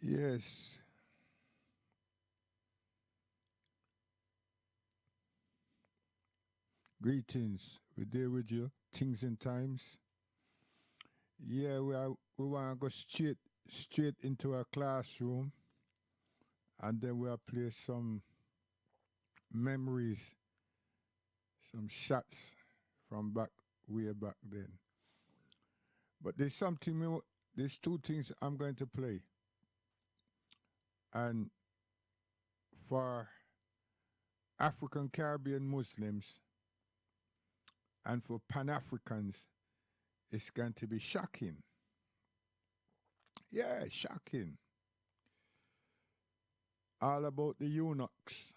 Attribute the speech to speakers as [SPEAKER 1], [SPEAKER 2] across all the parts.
[SPEAKER 1] Yes. Greetings. We're there with you. Things and times. Yeah, we want to go straight into our classroom, and then we'll play some memories, some shots from way back then. But there's two things I'm going to play, and for African Caribbean Muslims and for Pan Africans, it's going to be shocking. Yeah, shocking. All about the eunuchs.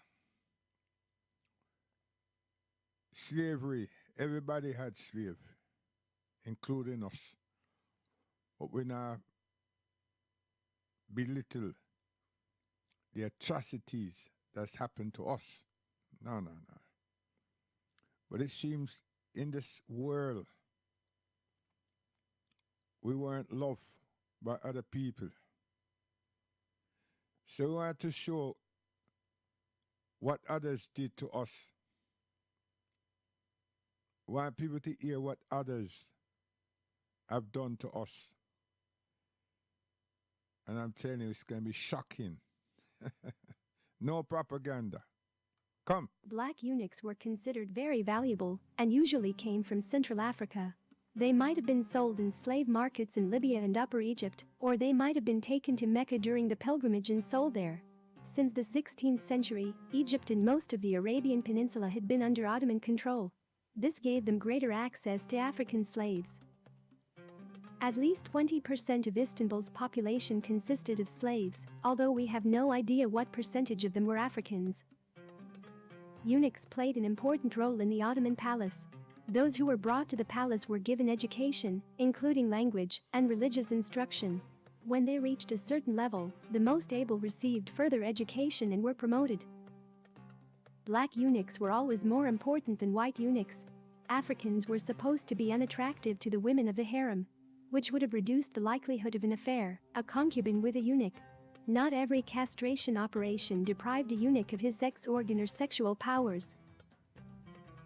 [SPEAKER 1] Slavery. Everybody had slave, including us. But we now belittle the atrocities that's happened to us. No, no, no. But it seems in this world, we weren't loved by other people. So we want to show what others did to us. We want people to hear what others have done to us. And I'm telling you, it's going to be shocking. No propaganda. Come.
[SPEAKER 2] Black eunuchs were considered very valuable and usually came from Central Africa. They might have been sold in slave markets in Libya and Upper Egypt, or they might have been taken to Mecca during the pilgrimage and sold there. Since the 16th century, Egypt and most of the Arabian Peninsula had been under Ottoman control. This gave them greater access to African slaves. At least 20% of Istanbul's population consisted of slaves, although we have no idea what percentage of them were Africans. Eunuchs played an important role in the Ottoman palace. Those who were brought to the palace were given education, including language and religious instruction. When they reached a certain level, the most able received further education and were promoted. Black eunuchs were always more important than white eunuchs. Africans were supposed to be unattractive to the women of the harem, which would have reduced the likelihood of an affair, a concubine with a eunuch. Not every castration operation deprived a eunuch of his sex organ or sexual powers.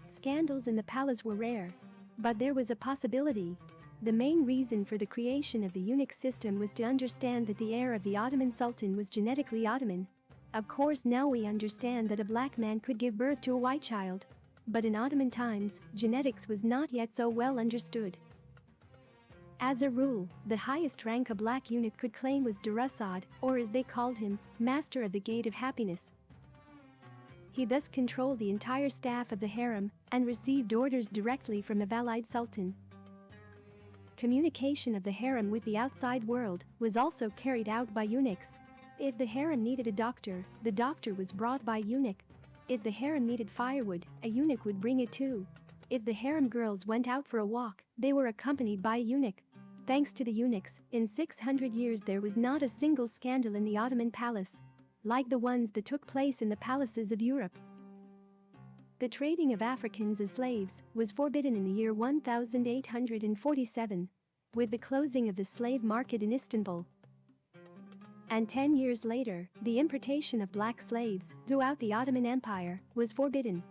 [SPEAKER 2] Scandals in the palace were rare. But there was a possibility. The main reason for the creation of the eunuch system was to understand that the heir of the Ottoman Sultan was genetically Ottoman. Of course, now we understand that a black man could give birth to a white child. But in Ottoman times, genetics was not yet so well understood. As a rule, the highest rank a black eunuch could claim was Durasad, or as they called him, Master of the Gate of Happiness. He thus controlled the entire staff of the harem and received orders directly from a Valide Sultan. Communication of the harem with the outside world was also carried out by eunuchs. If the harem needed a doctor, the doctor was brought by eunuch. If the harem needed firewood, a eunuch would bring it too. If the harem girls went out for a walk, they were accompanied by a eunuch. Thanks to the eunuchs, in 600 years there was not a single scandal in the Ottoman palace, like the ones that took place in the palaces of Europe. The trading of Africans as slaves was forbidden in the year 1847, with the closing of the slave market in Istanbul. And 10 years later, the importation of black slaves throughout the Ottoman Empire was forbidden.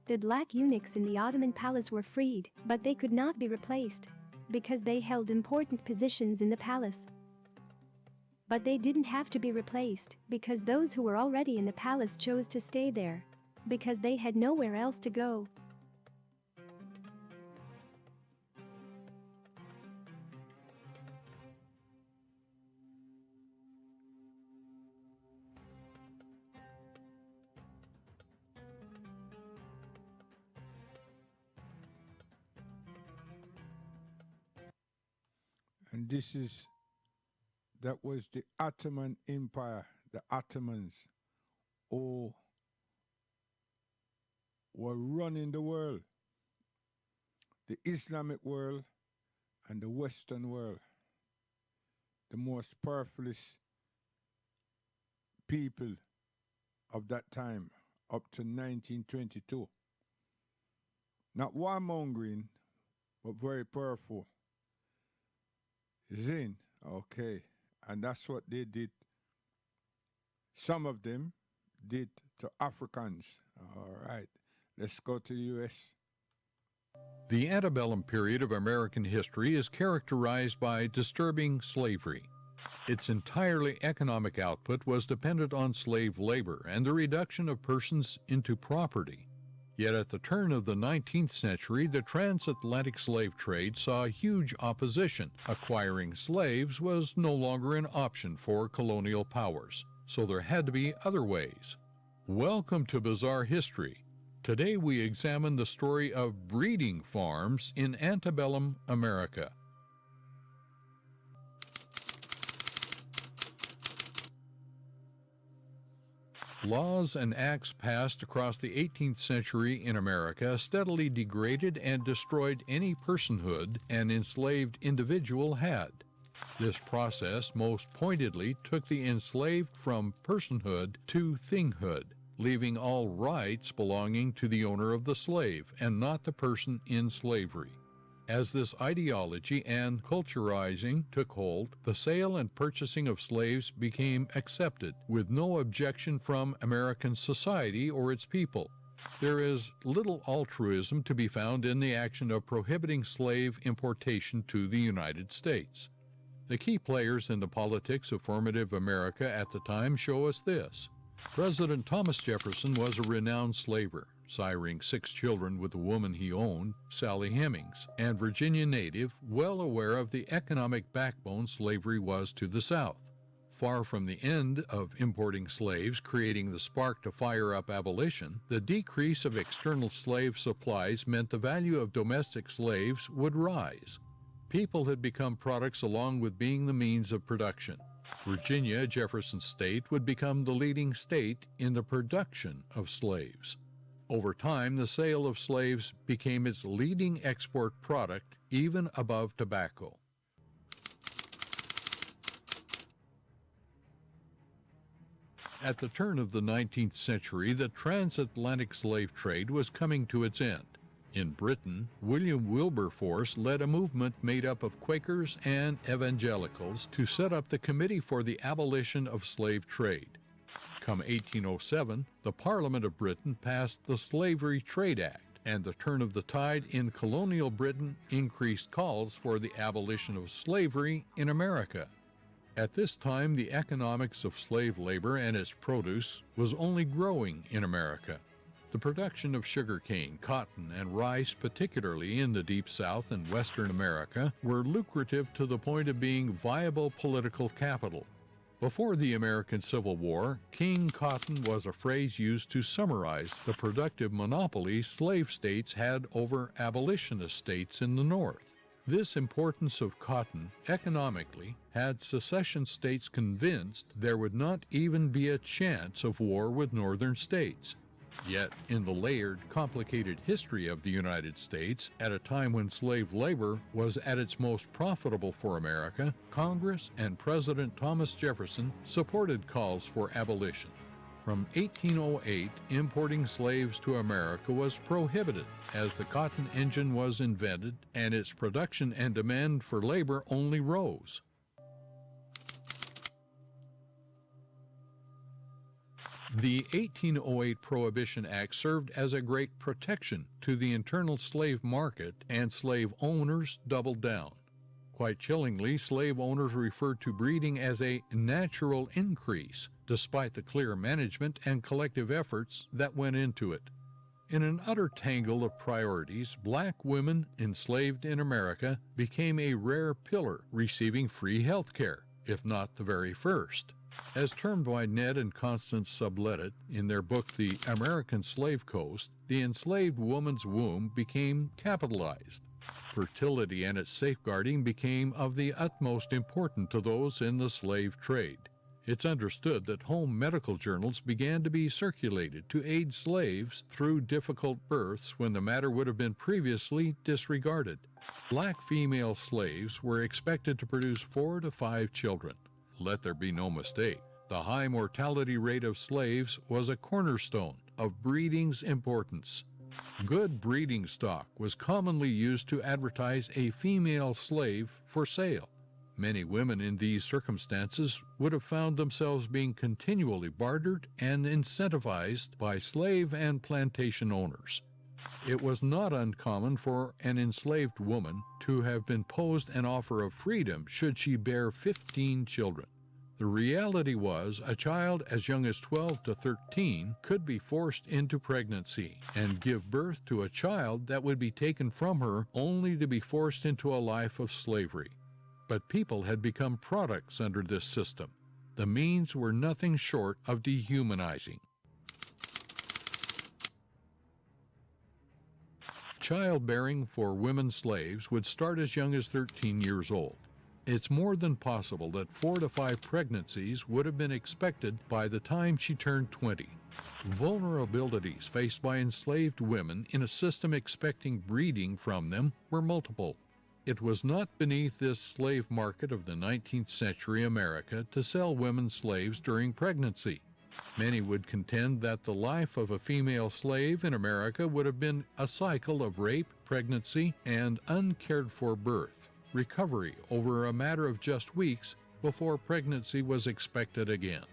[SPEAKER 2] The black eunuchs in the Ottoman palace were freed, but they could not be replaced, because they held important positions in the palace. But they didn't have to be replaced, because those who were already in the palace chose to stay there, because they had nowhere else to go.
[SPEAKER 1] And that was the Ottoman Empire, the Ottomans, who were running the world, the Islamic world and the Western world, the most powerful people of that time, up to 1922. Not warmongering, but very powerful. Zin, okay. And that's what they did. Some of them did to Africans. All right, let's go to the U.S.
[SPEAKER 3] The antebellum period of American history is characterized by disturbing slavery. Its entirely economic output was dependent on slave labor and the reduction of persons into property. Yet at the turn of the 19th century, the transatlantic slave trade saw huge opposition. Acquiring slaves was no longer an option for colonial powers, so there had to be other ways. Welcome to Bizarre History. Today we examine the story of breeding farms in antebellum America. Laws and acts passed across the 18th century in America steadily degraded and destroyed any personhood an enslaved individual had. This process most pointedly took the enslaved from personhood to thinghood, leaving all rights belonging to the owner of the slave and not the person in slavery. As this ideology and culturizing took hold, the sale and purchasing of slaves became accepted, with no objection from American society or its people. There is little altruism to be found in the action of prohibiting slave importation to the United States. The key players in the politics of formative America at the time show us this. President Thomas Jefferson was a renowned slaver, siring 6 children with a woman he owned, Sally Hemings, and Virginia native, well aware of the economic backbone slavery was to the South. Far from the end of importing slaves creating the spark to fire up abolition, the decrease of external slave supplies meant the value of domestic slaves would rise. People had become products along with being the means of production. Virginia, Jefferson's state, would become the leading state in the production of slaves. Over time, the sale of slaves became its leading export product, even above tobacco. At the turn of the 19th century, the transatlantic slave trade was coming to its end. In Britain, William Wilberforce led a movement made up of Quakers and evangelicals to set up the Committee for the Abolition of Slave Trade. Come 1807, the Parliament of Britain passed the Slavery Trade Act, and the turn of the tide in colonial Britain increased calls for the abolition of slavery in America. At this time, the economics of slave labor and its produce was only growing in America. The production of sugarcane, cotton, and rice, particularly in the Deep South and Western America, were lucrative to the point of being viable political capital. Before the American Civil War, King Cotton was a phrase used to summarize the productive monopoly slave states had over abolitionist states in the North. This importance of cotton, economically, had secession states convinced there would not even be a chance of war with northern states. Yet, in the layered, complicated history of the United States, at a time when slave labor was at its most profitable for America, Congress and President Thomas Jefferson supported calls for abolition. From 1808, importing slaves to America was prohibited as the cotton engine was invented and its production and demand for labor only rose. The 1808 Prohibition Act served as a great protection to the internal slave market, and slave owners doubled down. Quite chillingly, slave owners referred to breeding as a natural increase, despite the clear management and collective efforts that went into it. In an utter tangle of priorities, black women enslaved in America became a rare pillar, receiving free health care, if not the very first. As termed by Ned and Constance Sublettet in their book The American Slave Coast, the enslaved woman's womb became capitalized. Fertility and its safeguarding became of the utmost importance to those in the slave trade. It's understood that home medical journals began to be circulated to aid slaves through difficult births when the matter would have been previously disregarded. Black female slaves were expected to produce 4 to 5 children. Let there be no mistake, the high mortality rate of slaves was a cornerstone of breeding's importance. Good breeding stock was commonly used to advertise a female slave for sale. Many women in these circumstances would have found themselves being continually bartered and incentivized by slave and plantation owners. It was not uncommon for an enslaved woman to have been posed an offer of freedom should she bear 15 children. The reality was a child as young as 12 to 13 could be forced into pregnancy and give birth to a child that would be taken from her only to be forced into a life of slavery. But people had become products under this system. The means were nothing short of dehumanizing. Childbearing for women slaves would start as young as 13 years old. It's more than possible that 4 to 5 pregnancies would have been expected by the time she turned 20. Vulnerabilities faced by enslaved women in a system expecting breeding from them were multiple. It was not beneath this slave market of the 19th century America to sell women slaves during pregnancy. Many would contend that the life of a female slave in America would have been a cycle of rape, pregnancy, and uncared-for birth, recovery over a matter of just weeks before pregnancy was expected again.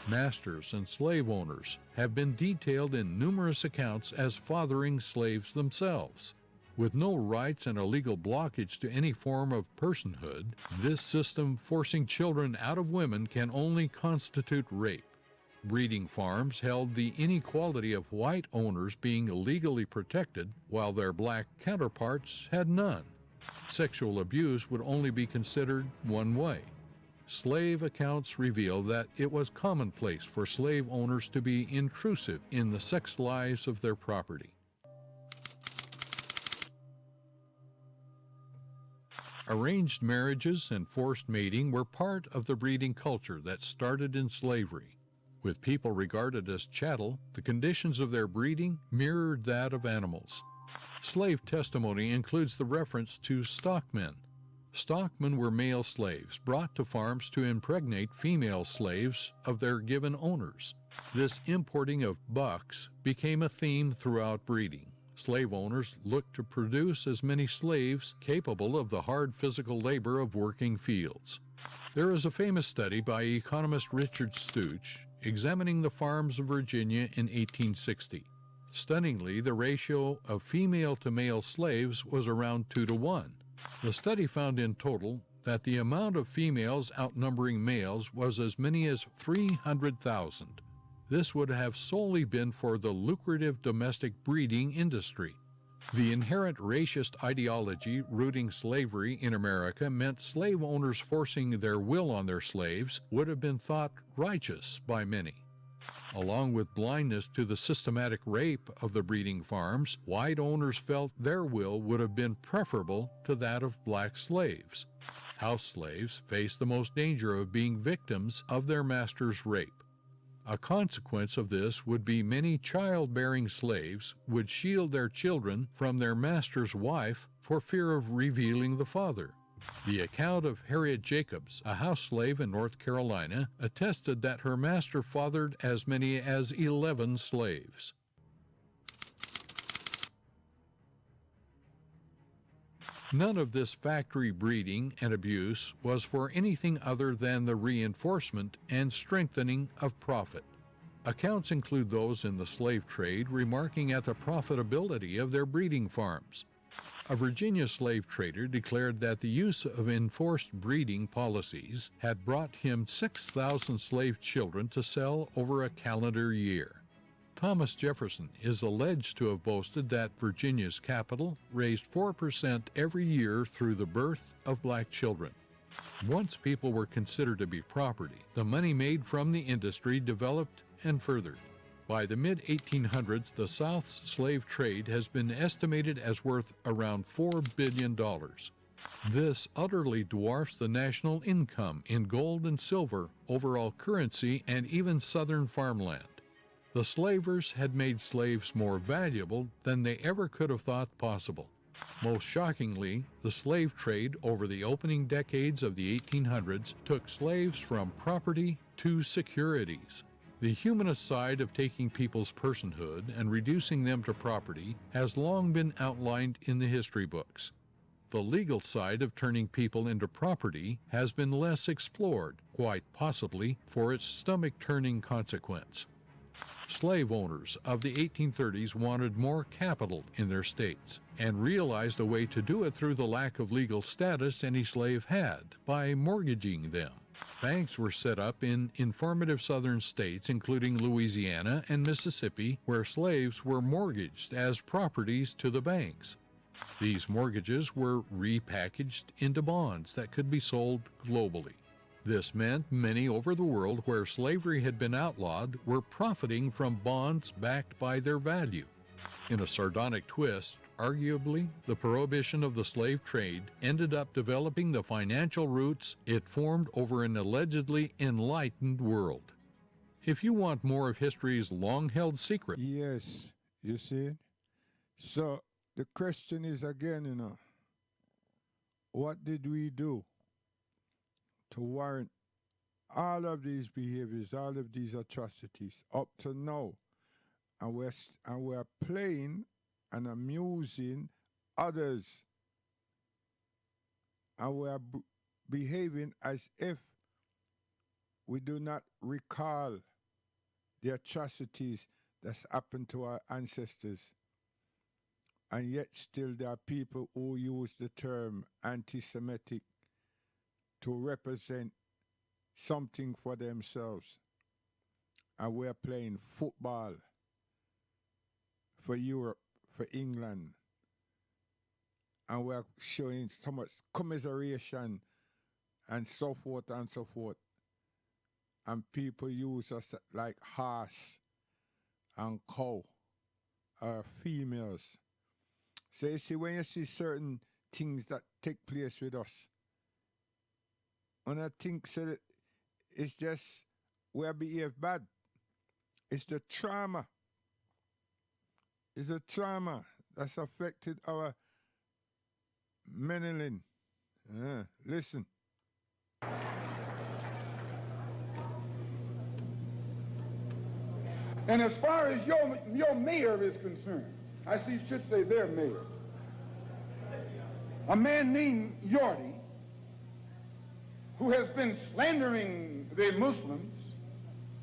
[SPEAKER 3] Masters and slave owners have been detailed in numerous accounts as fathering slaves themselves. With no rights and a legal blockage to any form of personhood, this system forcing children out of women can only constitute rape. Breeding farms held the inequality of white owners being legally protected, while their black counterparts had none. Sexual abuse would only be considered one way. Slave accounts reveal that it was commonplace for slave owners to be intrusive in the sex lives of their property. Arranged marriages and forced mating were part of the breeding culture that started in slavery. With people regarded as chattel, the conditions of their breeding mirrored that of animals. Slave testimony includes the reference to stockmen. Stockmen were male slaves brought to farms to impregnate female slaves of their given owners. This importing of bucks became a theme throughout breeding. Slave owners looked to produce as many slaves capable of the hard physical labor of working fields. There is a famous study by economist Richard Stooch examining the farms of Virginia in 1860. Stunningly, the ratio of female to male slaves was around 2 to 1. The study found in total that the amount of females outnumbering males was as many as 300,000. This would have solely been for the lucrative domestic breeding industry. The inherent racist ideology rooting slavery in America meant slave owners forcing their will on their slaves would have been thought righteous by many. Along with blindness to the systematic rape of the breeding farms, white owners felt their will would have been preferable to that of black slaves. House slaves faced the most danger of being victims of their master's rape. A consequence of this would be many childbearing slaves would shield their children from their master's wife for fear of revealing the father. The account of Harriet Jacobs, a house slave in North Carolina, attested that her master fathered as many as 11 slaves. None of this factory breeding and abuse was for anything other than the reinforcement and strengthening of profit. Accounts include those in the slave trade remarking at the profitability of their breeding farms. A Virginia slave trader declared that the use of enforced breeding policies had brought him 6,000 slave children to sell over a calendar year. Thomas Jefferson is alleged to have boasted that Virginia's capital raised 4% every year through the birth of black children. Once people were considered to be property, the money made from the industry developed and furthered. By the mid-1800s, the South's slave trade has been estimated as worth around $4 billion. This utterly dwarfs the national income in gold and silver, overall currency, and even southern farmland. The slavers had made slaves more valuable than they ever could have thought possible. Most shockingly, the slave trade over the opening decades of the 1800s took slaves from property to securities. The humanist side of taking people's personhood and reducing them to property has long been outlined in the history books. The legal side of turning people into property has been less explored, quite possibly for its stomach-turning consequence. Slave owners of the 1830s wanted more capital in their states and realized a way to do it through the lack of legal status any slave had, by mortgaging them. Banks were set up in informative southern states, including Louisiana and Mississippi, where slaves were mortgaged as properties to the banks. These mortgages were repackaged into bonds that could be sold globally. This meant many over the world where slavery had been outlawed were profiting from bonds backed by their value. In a sardonic twist, arguably, the prohibition of the slave trade ended up developing the financial roots it formed over an allegedly enlightened world. If you want more of history's long-held secret...
[SPEAKER 1] Yes, you see? So the question is again, what did we do to warrant all of these behaviors, all of these atrocities up to now? And we're playing and amusing others. And we're behaving as if we do not recall the atrocities that's happened to our ancestors. And yet still there are people who use the term anti-Semitic to represent something for themselves. And we're playing football for Europe, for England. And we're showing so much commiseration and so forth and so forth. And people use us like horse and cow, or females. So you see, when you see certain things that take place with us, and I think so that it's just we behave bad. It's the trauma. It's the trauma that's affected our melanin. Listen.
[SPEAKER 4] And as far as your mayor is concerned, I see you should say their mayor. A man named Yorty, who has been slandering the Muslims,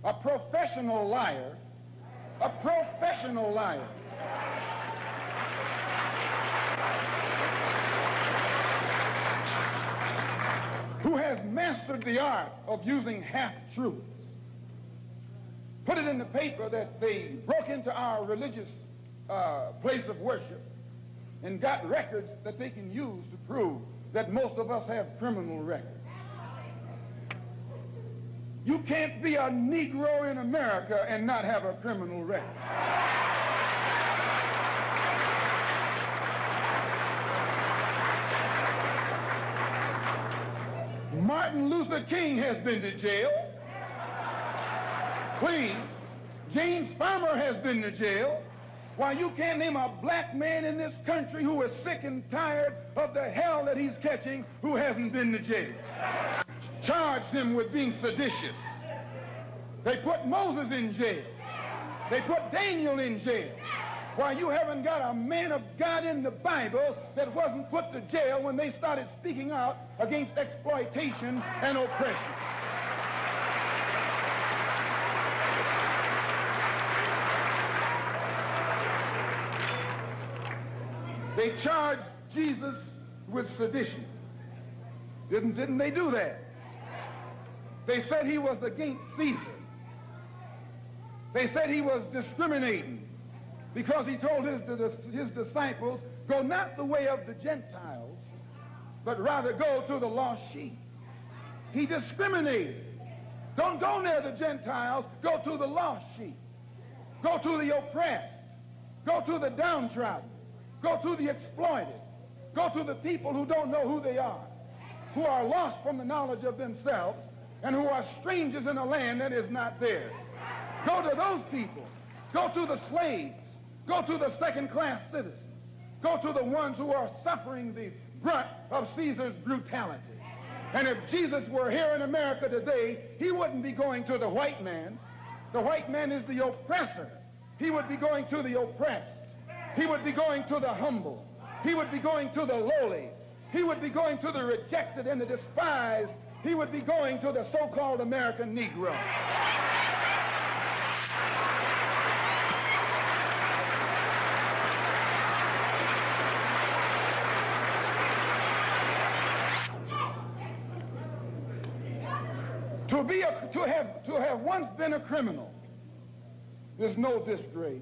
[SPEAKER 4] a professional liar, who has mastered the art of using half-truths, put it in the paper that they broke into our religious place of worship and got records that they can use to prove that most of us have criminal records. You can't be a Negro in America and not have a criminal record. Martin Luther King has been to jail. Please. James Farmer has been to jail. Why, you can't name a black man in this country who is sick and tired of the hell that he's catching who hasn't been to jail. Charged him with being seditious. They put Moses in jail. They put Daniel in jail. Why, you haven't got a man of God in the Bible that wasn't put to jail when they started speaking out against exploitation and oppression. They charged Jesus with sedition. Didn't they do that? They said he was against Caesar. They said he was discriminating because he told his disciples, go not the way of the Gentiles, but rather go to the lost sheep. He discriminated. Don't go near the Gentiles, go to the lost sheep. Go to the oppressed. Go to the downtrodden. Go to the exploited. Go to the people who don't know who they are, who are lost from the knowledge of themselves, and who are strangers in a land that is not theirs. Go to those people. Go to the slaves. Go to the second-class citizens. Go to the ones who are suffering the brunt of Caesar's brutality. And if Jesus were here in America today, he wouldn't be going to the white man. The white man is the oppressor. He would be going to the oppressed. He would be going to the humble. He would be going to the lowly. He would be going to the rejected and the despised. He would be going to the so-called American Negro. To have once been a criminal is no disgrace.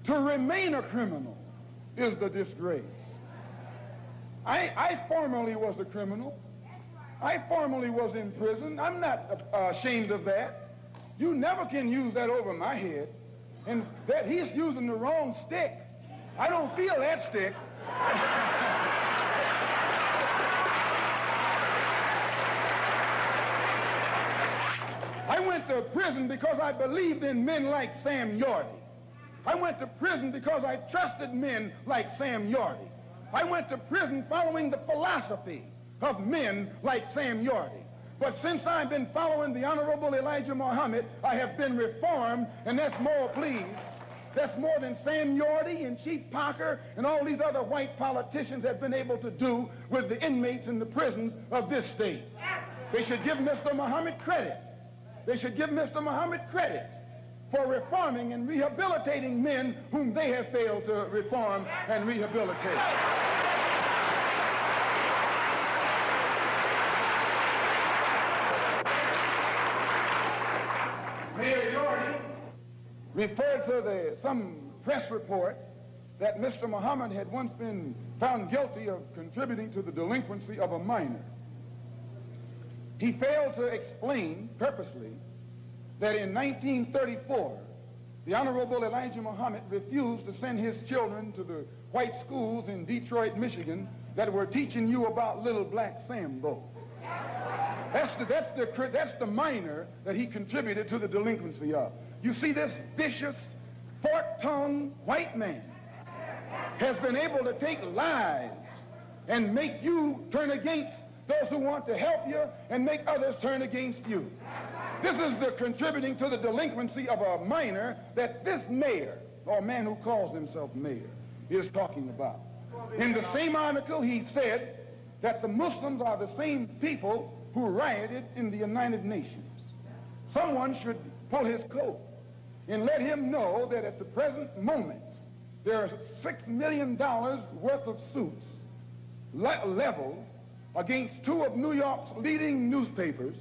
[SPEAKER 4] To remain a criminal is the disgrace. I formerly was a criminal. I formerly was in prison. I'm not ashamed of that. You never can use that over my head. And that he's using the wrong stick. I don't feel that stick. I went to prison because I believed in men like Sam Yorty. I went to prison because I trusted men like Sam Yorty. I went to prison following the philosophy of men like Sam Yorty. But since I've been following the Honorable Elijah Muhammad, I have been reformed, and that's more, please. That's more than Sam Yorty and Chief Parker and all these other white politicians have been able to do with the inmates in the prisons of this state. They should give Mr. Muhammad credit. They should give Mr. Muhammad credit for reforming and rehabilitating men whom they have failed to reform and rehabilitate. Mayor Yorty referred to some press report that Mr. Muhammad had once been found guilty of contributing to the delinquency of a minor. He failed to explain purposely that in 1934, the Honorable Elijah Muhammad refused to send his children to the white schools in Detroit, Michigan that were teaching you about little black Sambo. That's the minor that he contributed to the delinquency of. You see, this vicious, fork-tongued white man has been able to take lies and make you turn against those who want to help you and make others turn against you. This is the contributing to the delinquency of a minor that this mayor, or man who calls himself mayor, is talking about. In the same article, he said that the Muslims are the same people who rioted in the United Nations. Someone should pull his coat and let him know that at the present moment, there are $6 million worth of suits leveled against two of New York's leading newspapers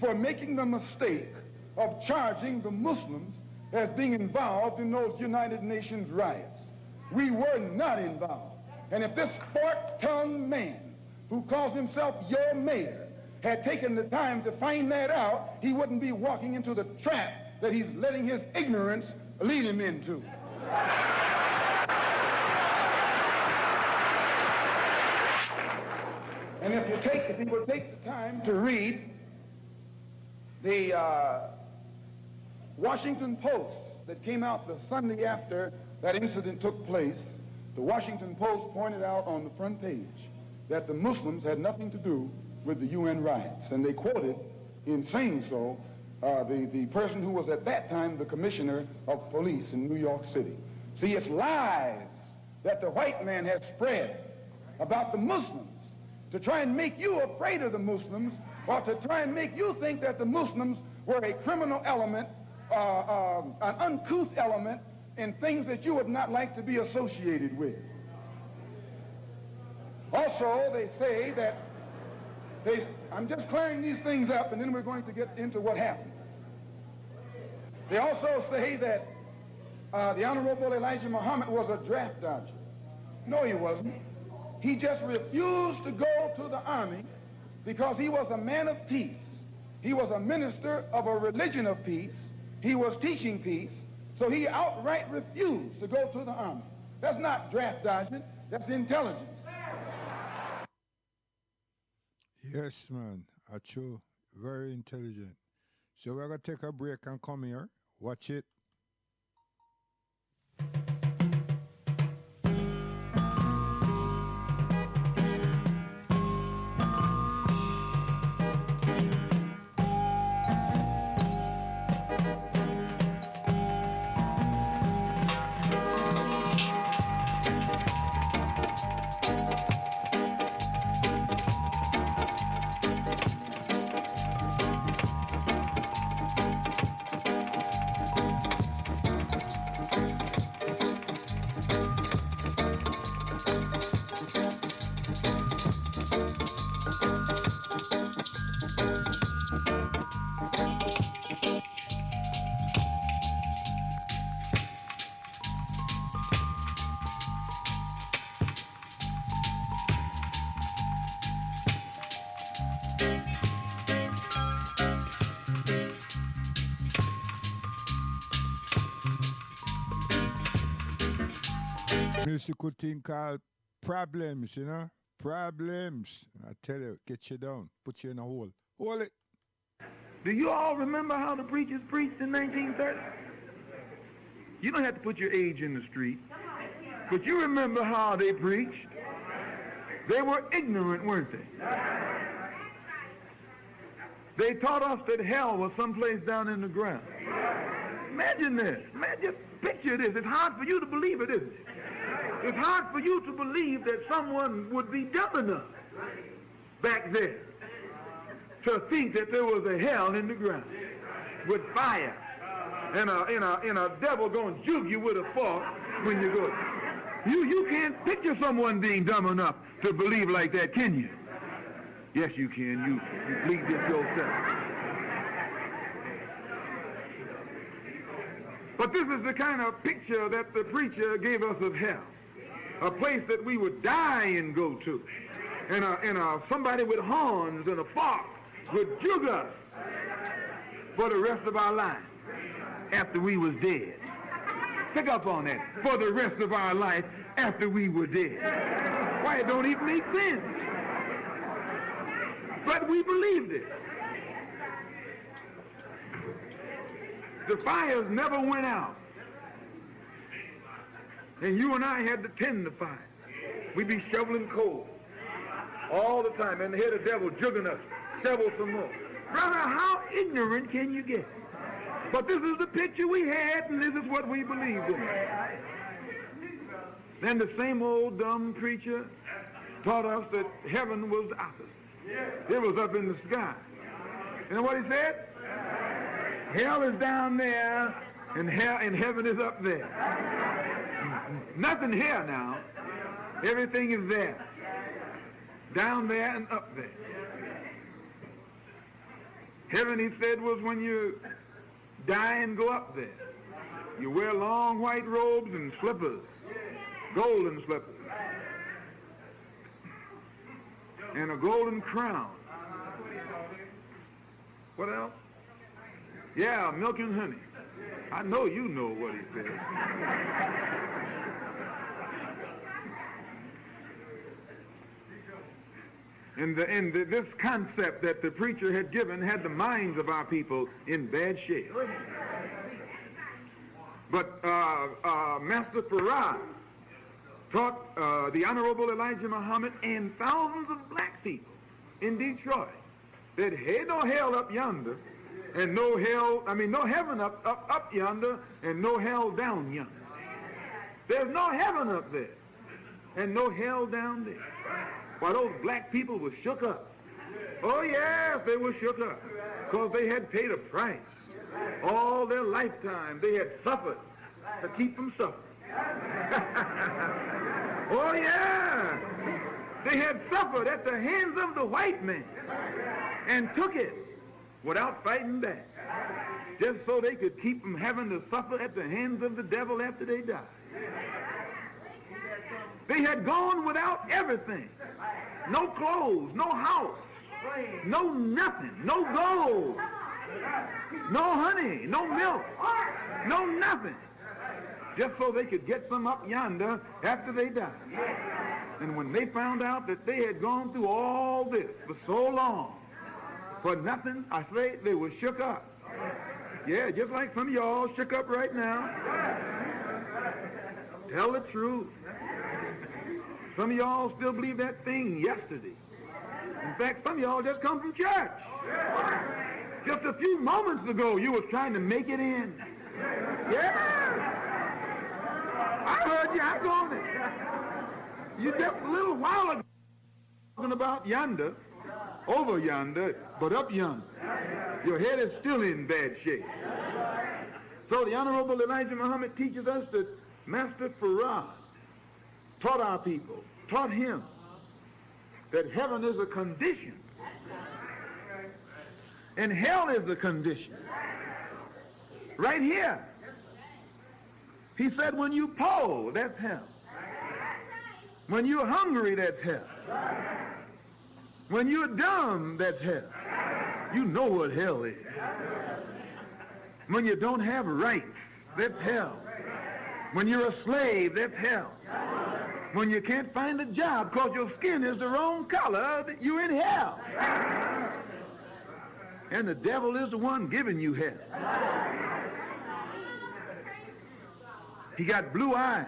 [SPEAKER 4] for making the mistake of charging the Muslims as being involved in those United Nations riots. We were not involved. And if this fork-tongued man who calls himself your mayor had taken the time to find that out, he wouldn't be walking into the trap that he's letting his ignorance lead him into. And if he would take the time to read the Washington Post that came out the Sunday after that incident took place, the Washington Post pointed out on the front page that the Muslims had nothing to do with the UN riots. And they quoted, in saying so, the person who was at that time the commissioner of police in New York City. See, it's lies that the white man has spread about the Muslims to try and make you afraid of the Muslims, or to try and make you think that the Muslims were a criminal element, an uncouth element, and things that you would not like to be associated with. Also, they say that I'm just clearing these things up, and then we're going to get into what happened. They also say that the Honorable Elijah Muhammad was a draft dodger. No, he wasn't. He just refused to go to the army because he was a man of peace. He was a minister of a religion of peace. He was teaching peace. So he outright refused to go to the army. That's not draft dodging. That's intelligence.
[SPEAKER 1] Yes, man. Achu, very intelligent. So we're going to take a break and come here. Watch it. musical thing called problems, you know? Problems. I tell you, get you down, put you in a hole. Hold it.
[SPEAKER 4] Do you all remember how the preachers preached in 1930? You don't have to put your age in the street, but you remember how they preached. They were ignorant, weren't they? They taught us that hell was someplace down in the ground. Imagine this. Man, just picture this. It's hard for you to believe it, isn't it? It's hard for you to believe that someone would be dumb enough back then to think that there was a hell in the ground with fire and a devil going to juke you with a fork when you go. You can't picture someone being dumb enough to believe like that, can you? Yes, you can. You believe this yourself. But this is the kind of picture that the preacher gave us of hell. A place that we would die and go to. And somebody with horns and a fork would juke us for the rest of our life after we was dead. Pick up on that. For the rest of our life after we were dead. Why, it don't even make sense. But we believed it. The fires never went out. And you and I had to tend the fire. We'd be shoveling coal all the time. And here the devil jugging us. Shovel some more. Brother, how ignorant can you get? But this is the picture we had, and this is what we believed in. Then the same old dumb preacher taught us that heaven was the opposite. It was up in the sky. You know what he said? Hell is down there, and heaven is up there. Nothing here now. Everything is there. Down there and up there. Heaven, he said, was when you die and go up there. You wear long white robes and slippers, golden slippers, and a golden crown. What else? Yeah, milk and honey. I know you know what he said. And this concept that the preacher had given had the minds of our people in bad shape. But Master Farad taught the Honorable Elijah Muhammad and thousands of black people in Detroit that had no hell up yonder, and no heaven up yonder, and no hell down yonder. There's no heaven up there, and no hell down there. Why, those black people were shook up. Oh, yes, they were shook up, because they had paid a price. All their lifetime, they had suffered to keep them suffering. Oh, yeah. They had suffered at the hands of the white man and took it without fighting back, just so they could keep them having to suffer at the hands of the devil after they died. They had gone without everything. No clothes, no house, no nothing, no gold, no honey, no milk, no nothing, just so they could get some up yonder after they died. And when they found out that they had gone through all this for so long for nothing, I say they were shook up. Yeah, just like some of y'all shook up right now. Tell the truth. Some of y'all still believe that thing yesterday. In fact, some of y'all just come from church. Just a few moments ago, you was trying to make it in. Yeah. I heard you. I'm going there. You just a little while ago talking about yonder, over yonder, but up yonder. Your head is still in bad shape. So the Honorable Elijah Muhammad teaches us that Master Farad taught our people, taught him, that heaven is a condition and hell is a condition. Right here. He said when you poor, that's hell. When you're hungry, that's hell. When you're dumb, that's hell. You know what hell is. When you don't have rights, that's hell. When you're a slave, that's hell. When you can't find a job because your skin is the wrong color, you're in hell. And the devil is the one giving you hell. He got blue eyes,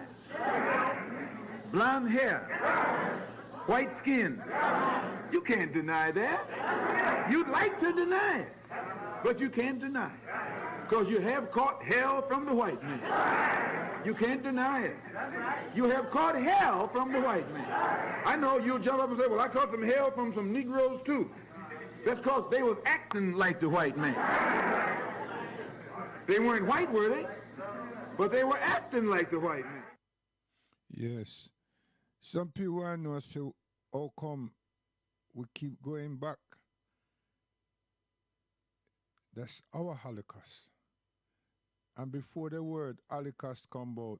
[SPEAKER 4] blonde hair, white skin. You can't deny that. You'd like to deny it, but you can't deny it because you have caught hell from the white man. You can't deny it. You have caught hell from the white man. I know you'll jump up and say, well, I caught some hell from some Negroes too. That's because they was acting like the white man. They weren't white, were they? But they were acting like the white man.
[SPEAKER 1] Yes. Some people I know say, how come we keep going back? That's our Holocaust. And before the word Holocaust come out,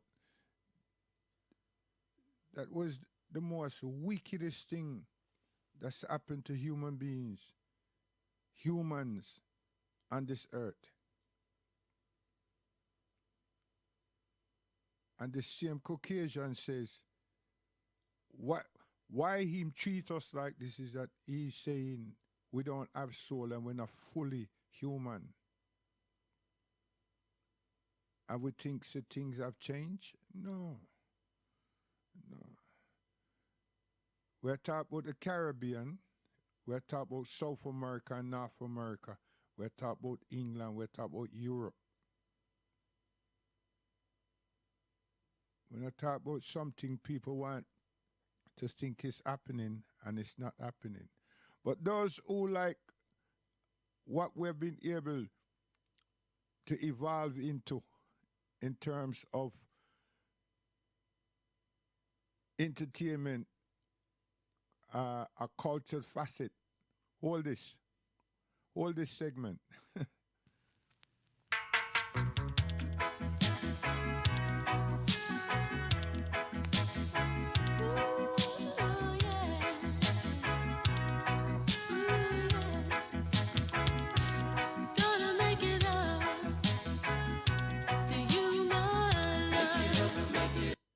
[SPEAKER 1] that was the most wickedest thing that's happened to human beings, humans on this earth. And the same Caucasian says, why him treat us like this is that he's saying we don't have soul and we're not fully human. And we think so things have changed? No. We're talking about the Caribbean. We're talking about South America and North America. We're talking about England. We're talking about Europe. We're not talking about something people want to think is happening and it's not happening. But those who like what we've been able to evolve into in terms of entertainment, a cultural facet, hold this segment.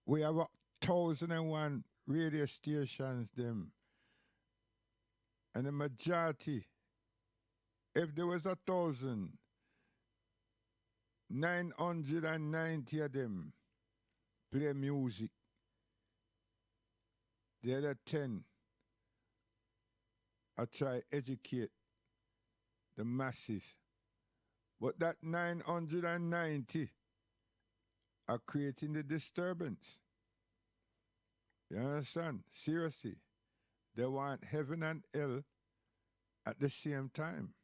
[SPEAKER 1] We have 1,001 radio stations, them. And the majority, if there was 1,990 of them play music, the other 10 I try educate the masses. But that 990 are creating the disturbance. You understand? Seriously. They want heaven and hell at the same time.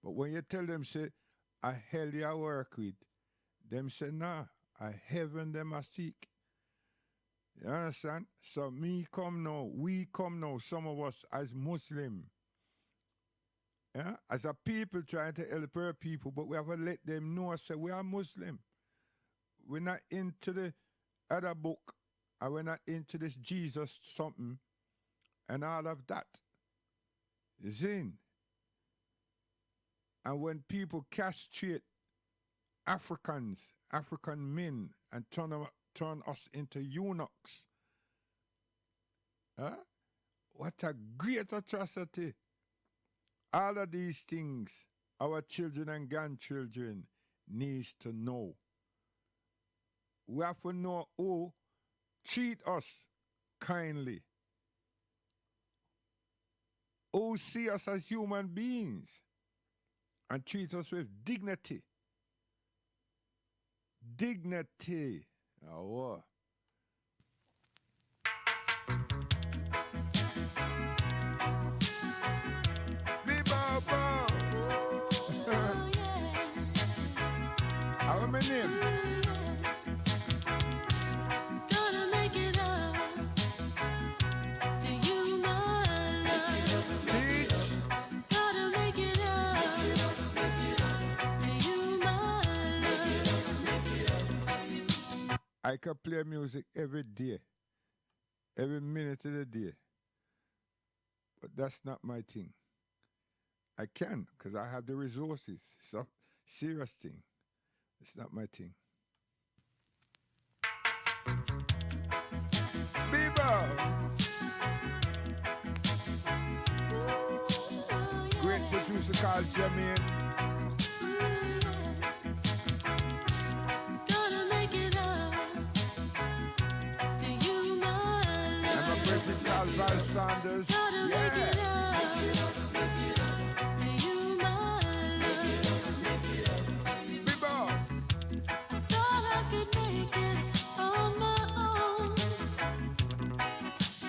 [SPEAKER 1] But when you tell them, say, I hell you work with, them say, nah, I heaven them I seek. You understand? So me come now, we come now, some of us as Muslim, yeah, as a people trying to help our people, but we have to let them know, say, we are Muslim. We're not into the other book, and we're not into this Jesus something, and all of that. You see? And when people castrate Africans, African men, and turn us into eunuchs, huh? What a great atrocity. All of these things our children and grandchildren needs to know. We have to know who treat us kindly, who see us as human beings and treat us with dignity. Dignity. Oh. How my name?
[SPEAKER 5] Gonna make it up to you, my love.
[SPEAKER 1] Teach.
[SPEAKER 5] Gonna make it up to you, my love.
[SPEAKER 1] I can play music every day, every minute of the day. But that's not my thing. I can, because I have the resources. So, serious thing. It's not my thing. Great producer called Jermaine.
[SPEAKER 5] Gonna make it up to you, my
[SPEAKER 1] And my
[SPEAKER 5] love.
[SPEAKER 1] president called Val Sanders.
[SPEAKER 5] Gonna make it up to you, my love.
[SPEAKER 1] Bebop.
[SPEAKER 5] I thought I could make it on my own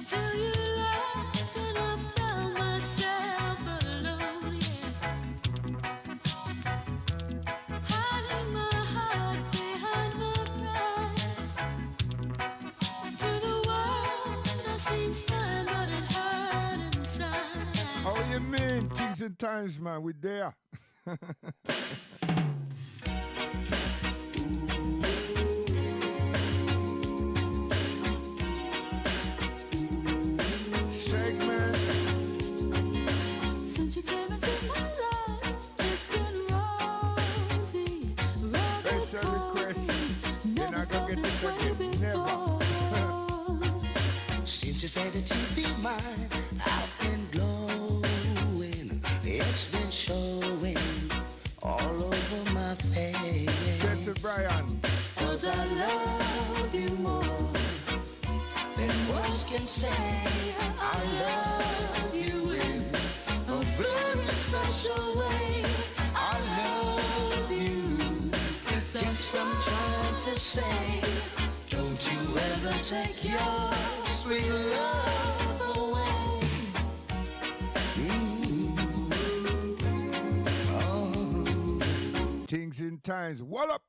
[SPEAKER 5] till you left and I found myself alone. Hiding my heart behind my pride. To the world I seemed fine, but it hurt inside.
[SPEAKER 1] How you mean? Things and times, man. We there. Segment.
[SPEAKER 5] Since you came into my life, it's been rosy,
[SPEAKER 1] Special request. You're not gonna get this again. Never.
[SPEAKER 6] Since you said that you'd be mine, I've been glowing. It's been showing all over my face.
[SPEAKER 1] Said to Brian.
[SPEAKER 6] 'Cause I love you more than words can say. I love you in a very special way. I love you. Guess I'm trying to say, don't you ever take your sweet love away.
[SPEAKER 1] Things in times. What up?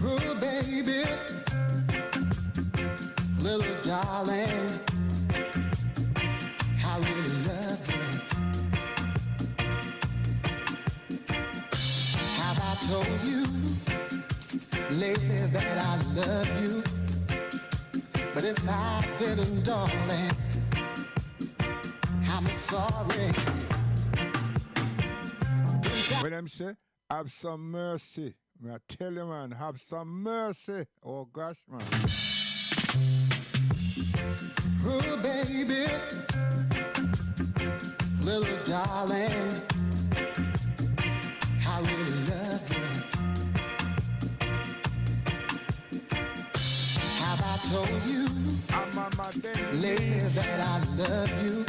[SPEAKER 6] Oh, baby, little darling, I really love you. Have I told you lately that I love you? But if I didn't, darling, I'm sorry.
[SPEAKER 1] When them say, have some mercy. I tell you, man, have some mercy. Oh, gosh, man.
[SPEAKER 6] Oh, baby, little darling, I really love you. Have I told you
[SPEAKER 1] I'm on my
[SPEAKER 6] lately that I love you?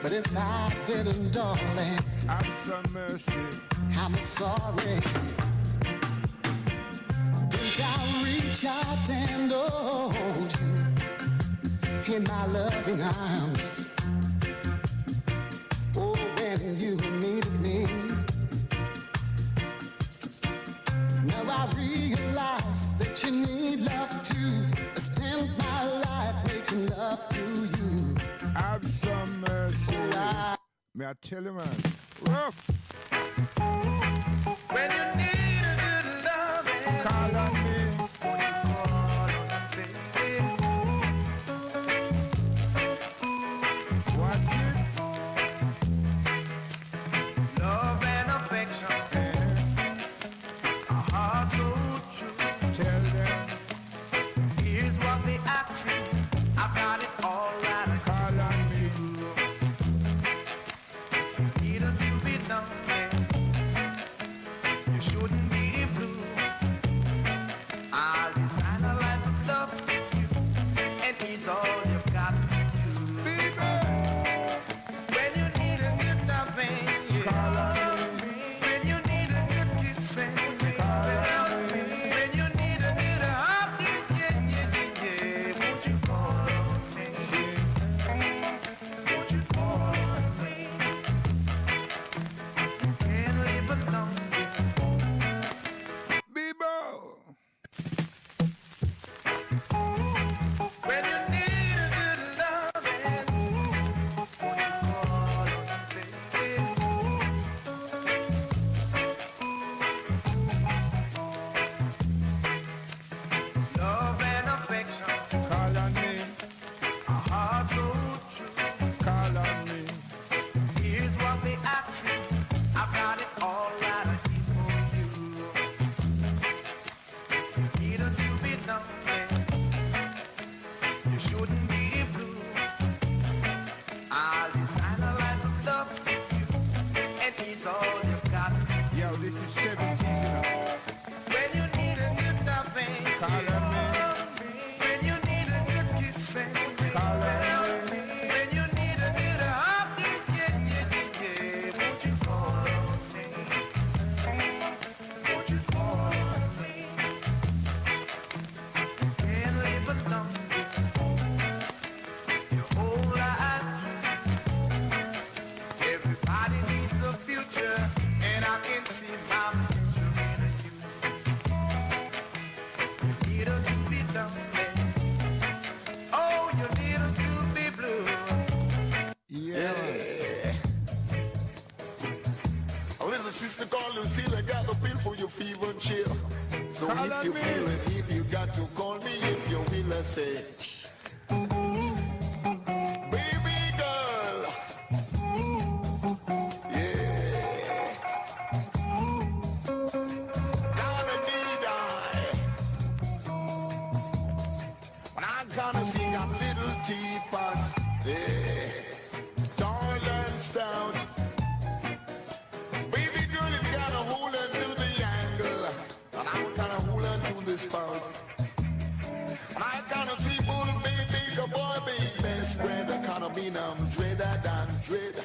[SPEAKER 6] But if I didn't, darling,
[SPEAKER 1] have some mercy.
[SPEAKER 6] I'm sorry. Did I reach out and hold you in my loving arms? Oh, when you needed me. Now I realize that you need love too. I spend my life making love to you.
[SPEAKER 1] Have some mercy. May I tell you, man? Rough.
[SPEAKER 7] When you need a good loving,
[SPEAKER 1] Call on me.
[SPEAKER 7] call on me, baby.
[SPEAKER 1] Watch it.
[SPEAKER 7] Love and affection,
[SPEAKER 1] And
[SPEAKER 7] a heart so true.
[SPEAKER 1] tell them.
[SPEAKER 7] Here's what they ask me. I got it all right.
[SPEAKER 1] Call on me.
[SPEAKER 7] Needed to be lonely. You show
[SPEAKER 1] Call
[SPEAKER 8] if
[SPEAKER 1] on
[SPEAKER 8] you
[SPEAKER 1] me.
[SPEAKER 8] feel it, if you got to call me if you will say, baby girl, yeah, gonna need I. When I'm gonna sing a little teapot, yeah, tall and stout. Baby girl, if you gotta hold on to the angle, and I'm gonna hold on to the spout. And I gonna see bull, baby, the boy, baby, best friend. I kinda mean I'm dreaded and dread.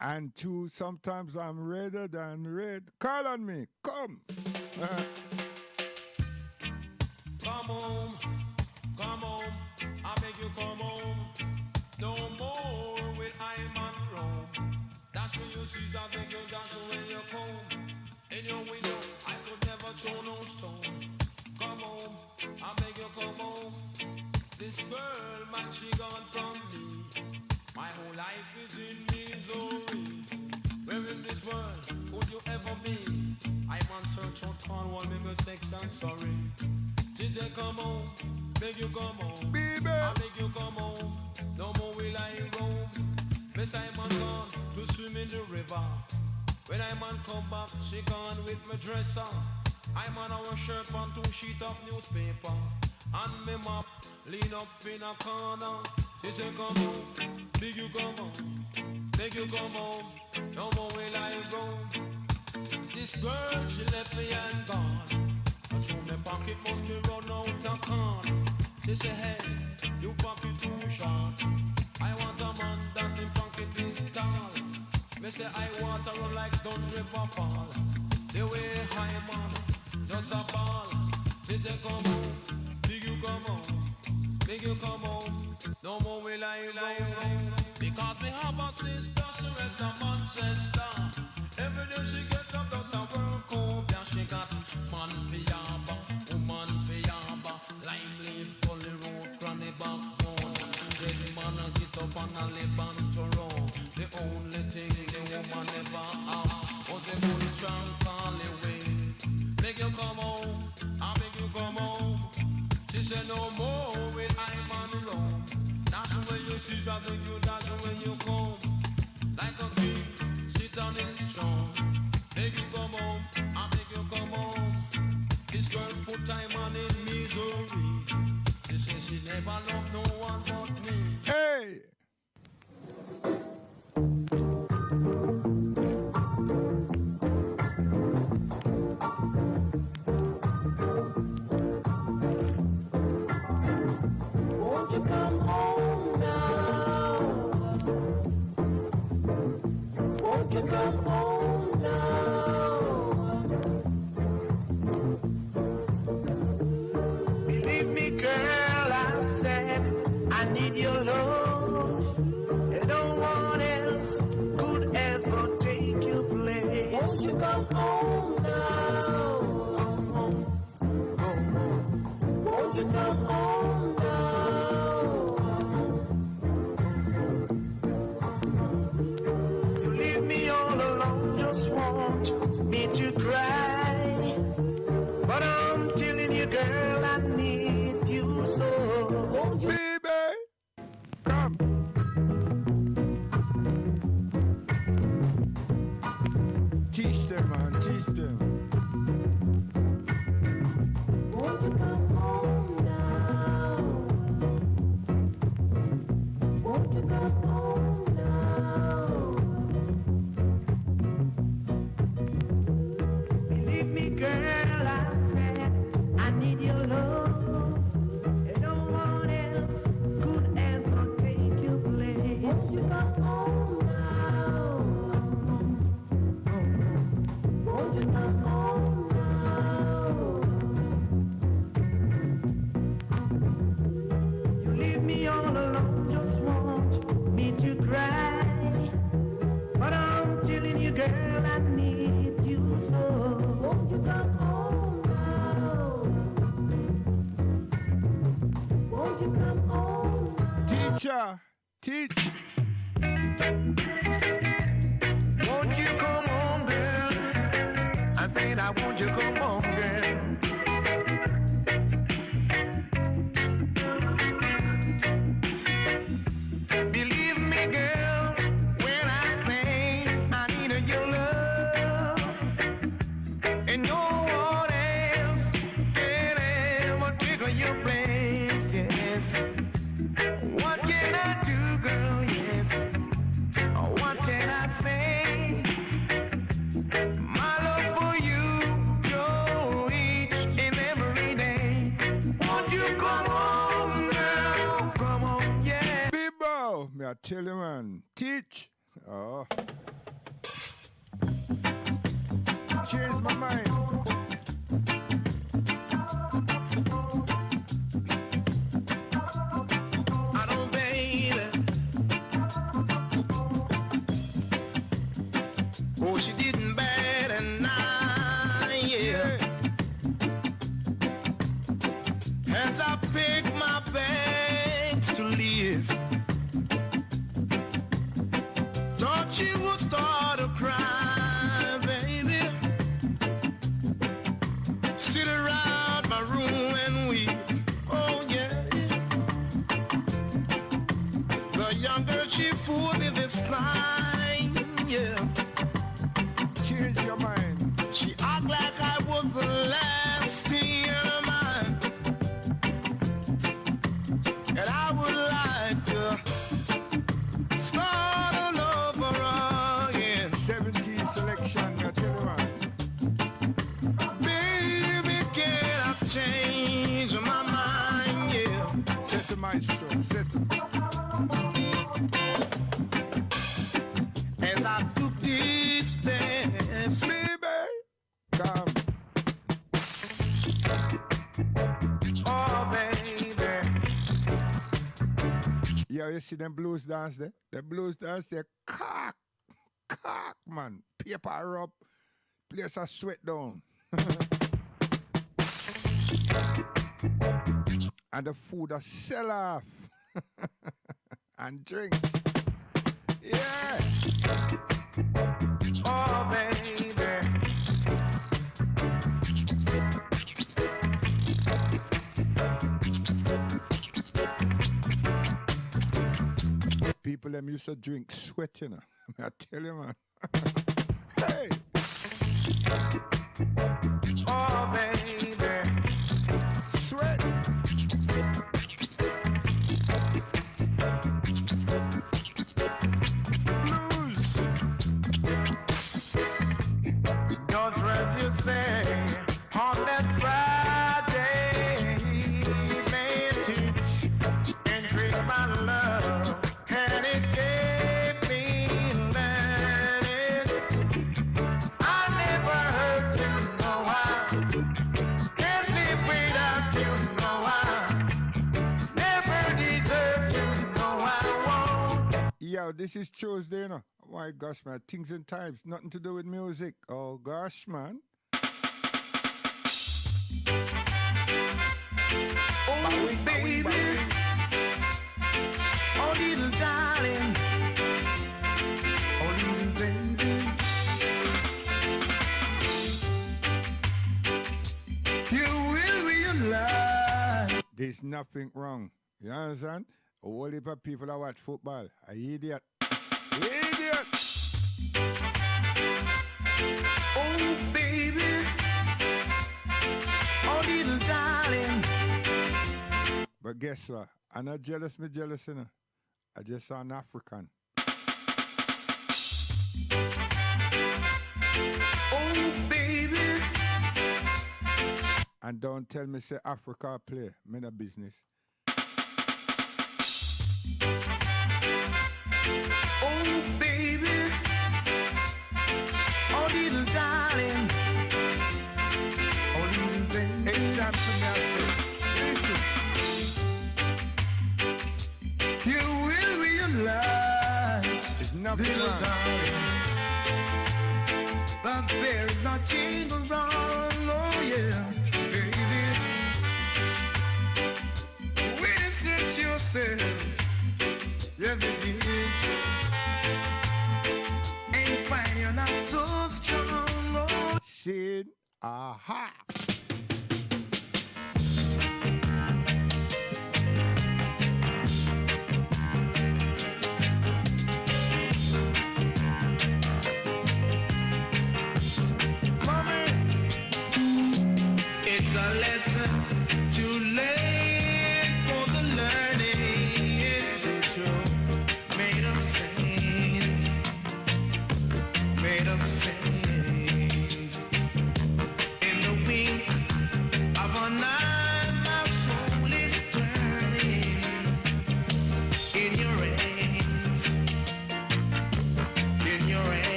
[SPEAKER 1] And two, sometimes I'm redder than red. Call on me. Come.
[SPEAKER 9] Come home, I beg you come home. No more will I man roam. That's when you see that beg you, that's when you come. In your window, I could never throw no stone. Come home, I beg you come home. This girl, man, she gone from me. My whole life is in misery. Where in this world could you ever be? I'm on search out for one big mistakes, I'm sorry. She said come home, beg you come home.
[SPEAKER 1] Baby.
[SPEAKER 9] I beg you come home, no more will I roam. Miss I'm on gone to swim in the river. When I'm on come back, she gone with my dresser. I'm on our shirt on 2 sheet of newspaper. And me map lean up in a corner. She said come home, beg you come home, beg you come home, no more will I roam. This girl, she left me and gone. But through my pocket must be run out of corn. She say, hey, you pocket too short. I want a man that in pocket is tall. Me say I want to run like Don River Fall. The way high man, just a ball. She say come home, big you come home, big you come home. No more will I roam. Because me have a sister, she rests a Manchester. Every day she get up, does a work home. Yeah, she got man for yaba, woman for yaba. Lime leaf, Polly Road, Granny backbone. Ready man a get up and a live on to roll. The only thing the woman never have was a good strong call away. Make you come home, I make you come home. She said no more will I man roam. That's when you see that when you, that's when you come. Like a king, sit on his throne. Make you come home, I make you come home. This girl put time on in misery. She says she never loved no one but me.
[SPEAKER 1] Hey.
[SPEAKER 6] Won't you come home now? Won't you come home now? Believe me, girl, I said I need your love. And no one else could ever take your place. Won't you come home now? Come home, come home. Won't you come home now? You leave me all alone, just want me to cry. But I'm telling you, girl, I need you so. Won't you?
[SPEAKER 1] Baby. Come. Teach them, man. Teach them.
[SPEAKER 6] Won't you come home now? Won't you come home now? Believe me, girl, I said I need your love. And no one else could ever take your place. Won't you come home now? Won't you come home now? You leave me all alone, just want me to cry. But I'm telling you, girl, I need you so. Won't you come home now? Won't you come home now?
[SPEAKER 1] Teacher. Teach.
[SPEAKER 7] Won't you come home, girl? I said I want you come home, girl.
[SPEAKER 1] tell you, man. Teach. Oh. Change my mind.
[SPEAKER 7] I don't, baby. Oh, she didn't bat an eye, yeah. As I pick my bags to leave, thought she would start to cry, baby. Sit around my room and weep. Oh yeah. The young girl, she fooled me this night. Yeah.
[SPEAKER 1] Change your mind.
[SPEAKER 7] She act like I was the last in her mind, and I would like to start all over again.
[SPEAKER 1] 70s selection, I tell you, man.
[SPEAKER 7] Baby, can I change my mind? Yeah.
[SPEAKER 1] Set the maestro, set the.
[SPEAKER 7] As I took these steps,
[SPEAKER 1] Baby, come.
[SPEAKER 7] oh baby,
[SPEAKER 1] Yeah, you see them blues dance there? The blues dance, they cock, man. Paper up, place a sweat down. And the food a sell off. And drinks. Yeah.
[SPEAKER 7] oh baby.
[SPEAKER 1] People them used to drink sweat, you know. I tell you, man. Hey.
[SPEAKER 7] Oh baby,
[SPEAKER 1] Sweat. Blues.
[SPEAKER 7] don't rest you say on that Friday, man, teach, increase my love, and it gave me learning. I never hurt you, no how, can't live without you, no how, never deserve you, no I won't.
[SPEAKER 1] Yo, this is Tuesday, you know. Why, gosh, man. Things and times. Nothing to do with music. Oh, gosh, man.
[SPEAKER 7] Oh baby, oh little darling, oh little baby, you will realize.
[SPEAKER 1] There's nothing wrong. You understand? A whole heap of people that watch football. An idiot. Idiot!
[SPEAKER 7] Oh baby, oh little darling,
[SPEAKER 1] But guess what? I'm not jealous, me jealous, you know. I just saw an African.
[SPEAKER 7] oh baby,
[SPEAKER 1] And don't tell me say Africa play. Me no business.
[SPEAKER 7] oh baby, oh little darling, oh little baby.
[SPEAKER 1] Example me I say. Listen.
[SPEAKER 7] You will realize,
[SPEAKER 1] There's nothing
[SPEAKER 7] little
[SPEAKER 1] wrong.
[SPEAKER 7] darling, that there is nothing wrong, oh yeah, baby. Visit yourself, yes it is, and find you're not so strong, oh.
[SPEAKER 1] Sid. Aha. Mommy.
[SPEAKER 7] It's a lesson too late for the learning.
[SPEAKER 1] True.
[SPEAKER 7] Made of sand, made of sand. In the wind of a night, my soul is turning in your hands.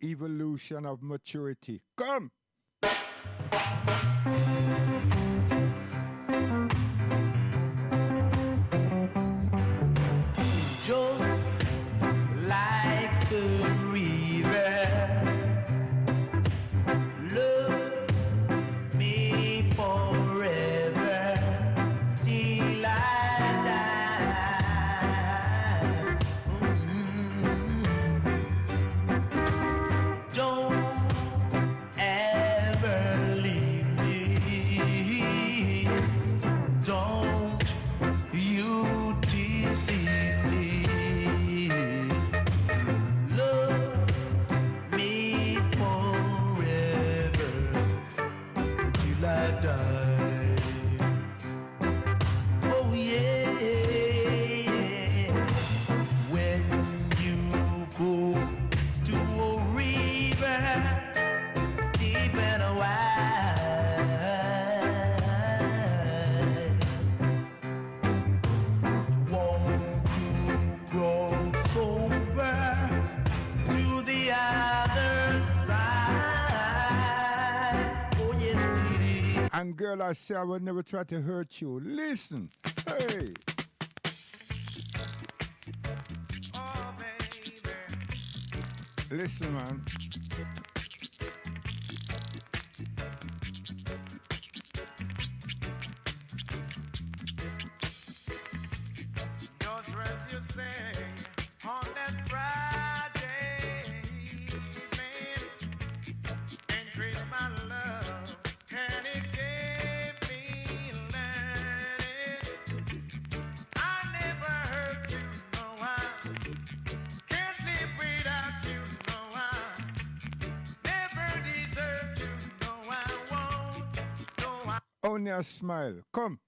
[SPEAKER 1] evolution of maturity. Come.
[SPEAKER 7] Just like the river, love me forever till I die. Don't ever leave me. Don't you deceive me. Love me forever till I die. Oh yeah. When you go to a river deep and wide, won't you grow sober to the other side? Oh yes it is.
[SPEAKER 1] And girl, I say I would never try to hurt you. Listen. Hey.
[SPEAKER 7] Oh baby.
[SPEAKER 1] Listen, man.
[SPEAKER 7] Just as you say on that Friday evening, increase my love, and it gave me learning. I never hurt you, no I can't live without you, no I never deserve you, no I won't, no I.
[SPEAKER 1] Only a smile. Come.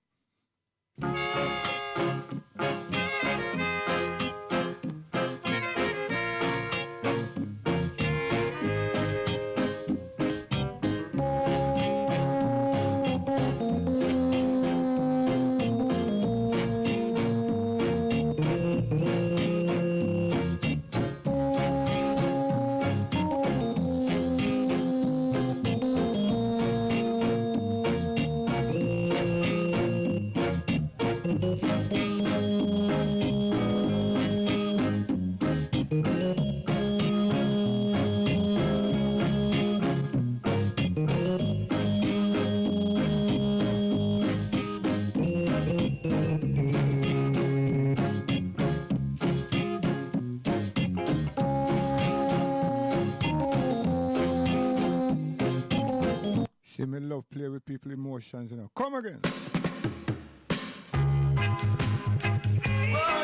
[SPEAKER 1] See, me love play with people emotions, you know. Come again.
[SPEAKER 7] Oh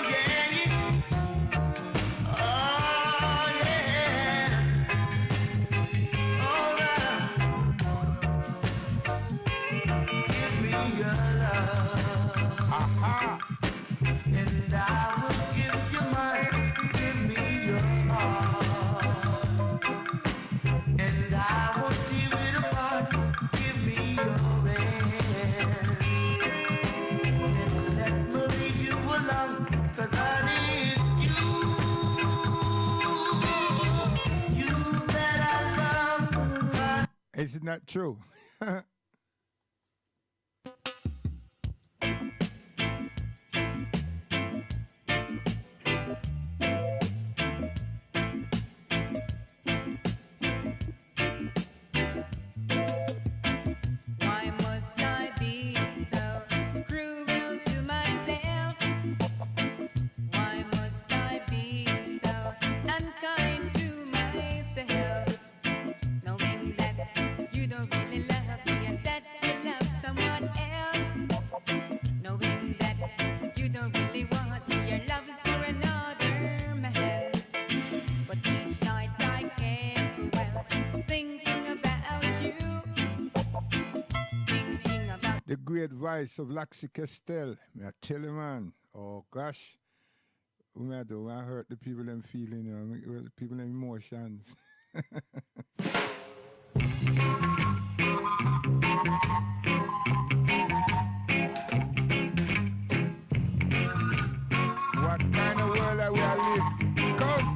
[SPEAKER 7] yeah, yeah. Oh yeah. Oh yeah. Give me your love.
[SPEAKER 1] Aha.
[SPEAKER 7] And I will give you mine. Give me your heart. And I won't tear it apart. Give me your hand. And let me lead you along. 'Cause I need you. You that I love.
[SPEAKER 1] Isn't that true?
[SPEAKER 5] Why must I be so cruel to myself? Why must I be so unkind to myself? Knowing that you don't really love me and that you love someone else. Knowing that you don't really want me, your love is for another man. But each night I can't well thinking about you. Thinking about
[SPEAKER 1] The great voice of Laxi Castell. Me I tell you, man. Oh, gosh. What me I do? I hurt the people them feeling, you know. Make hurt the people them emotions. What kind of world are we a live? Come!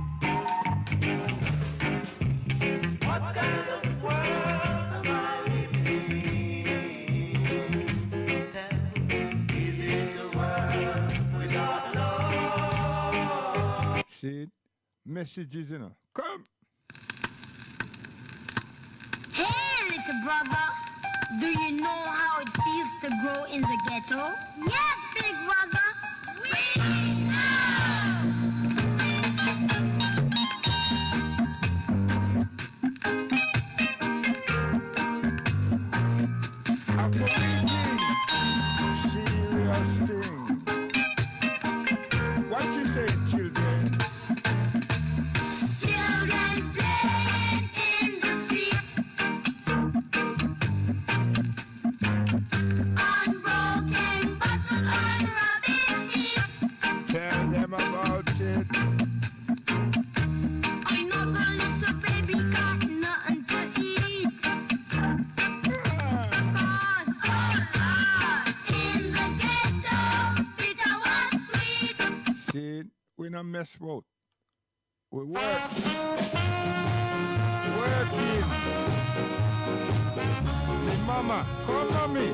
[SPEAKER 1] See it? Messages, you know. Come.
[SPEAKER 10] Hey, little brother, do you know how it feels to grow in the ghetto? Yes, big brother, we
[SPEAKER 1] A forbidden, serious thing. What you say, children?
[SPEAKER 10] children playing in the streets, unbroken bottles on rubbish heaps.
[SPEAKER 1] Tell them about it.
[SPEAKER 10] Another little baby got nothing to eat. Cause, oh Lord, in the ghetto, bitter was sweet.
[SPEAKER 1] See it? We not mess about. We work. Working. Me mama, come on me.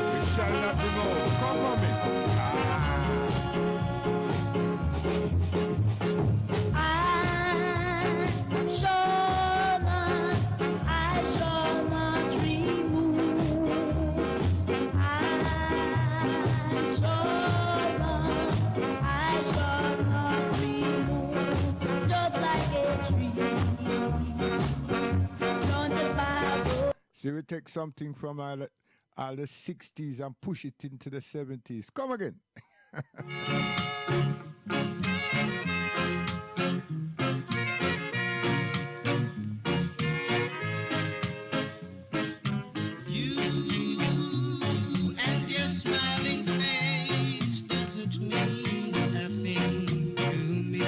[SPEAKER 1] We shall not be moved. Come on me.
[SPEAKER 10] I shall not remove. I shall not remove. Just like a tree planted by the
[SPEAKER 1] See, we take something from all the 60s and push it into the 70s. Come again.
[SPEAKER 7] You and your smiling face doesn't mean a thing to me.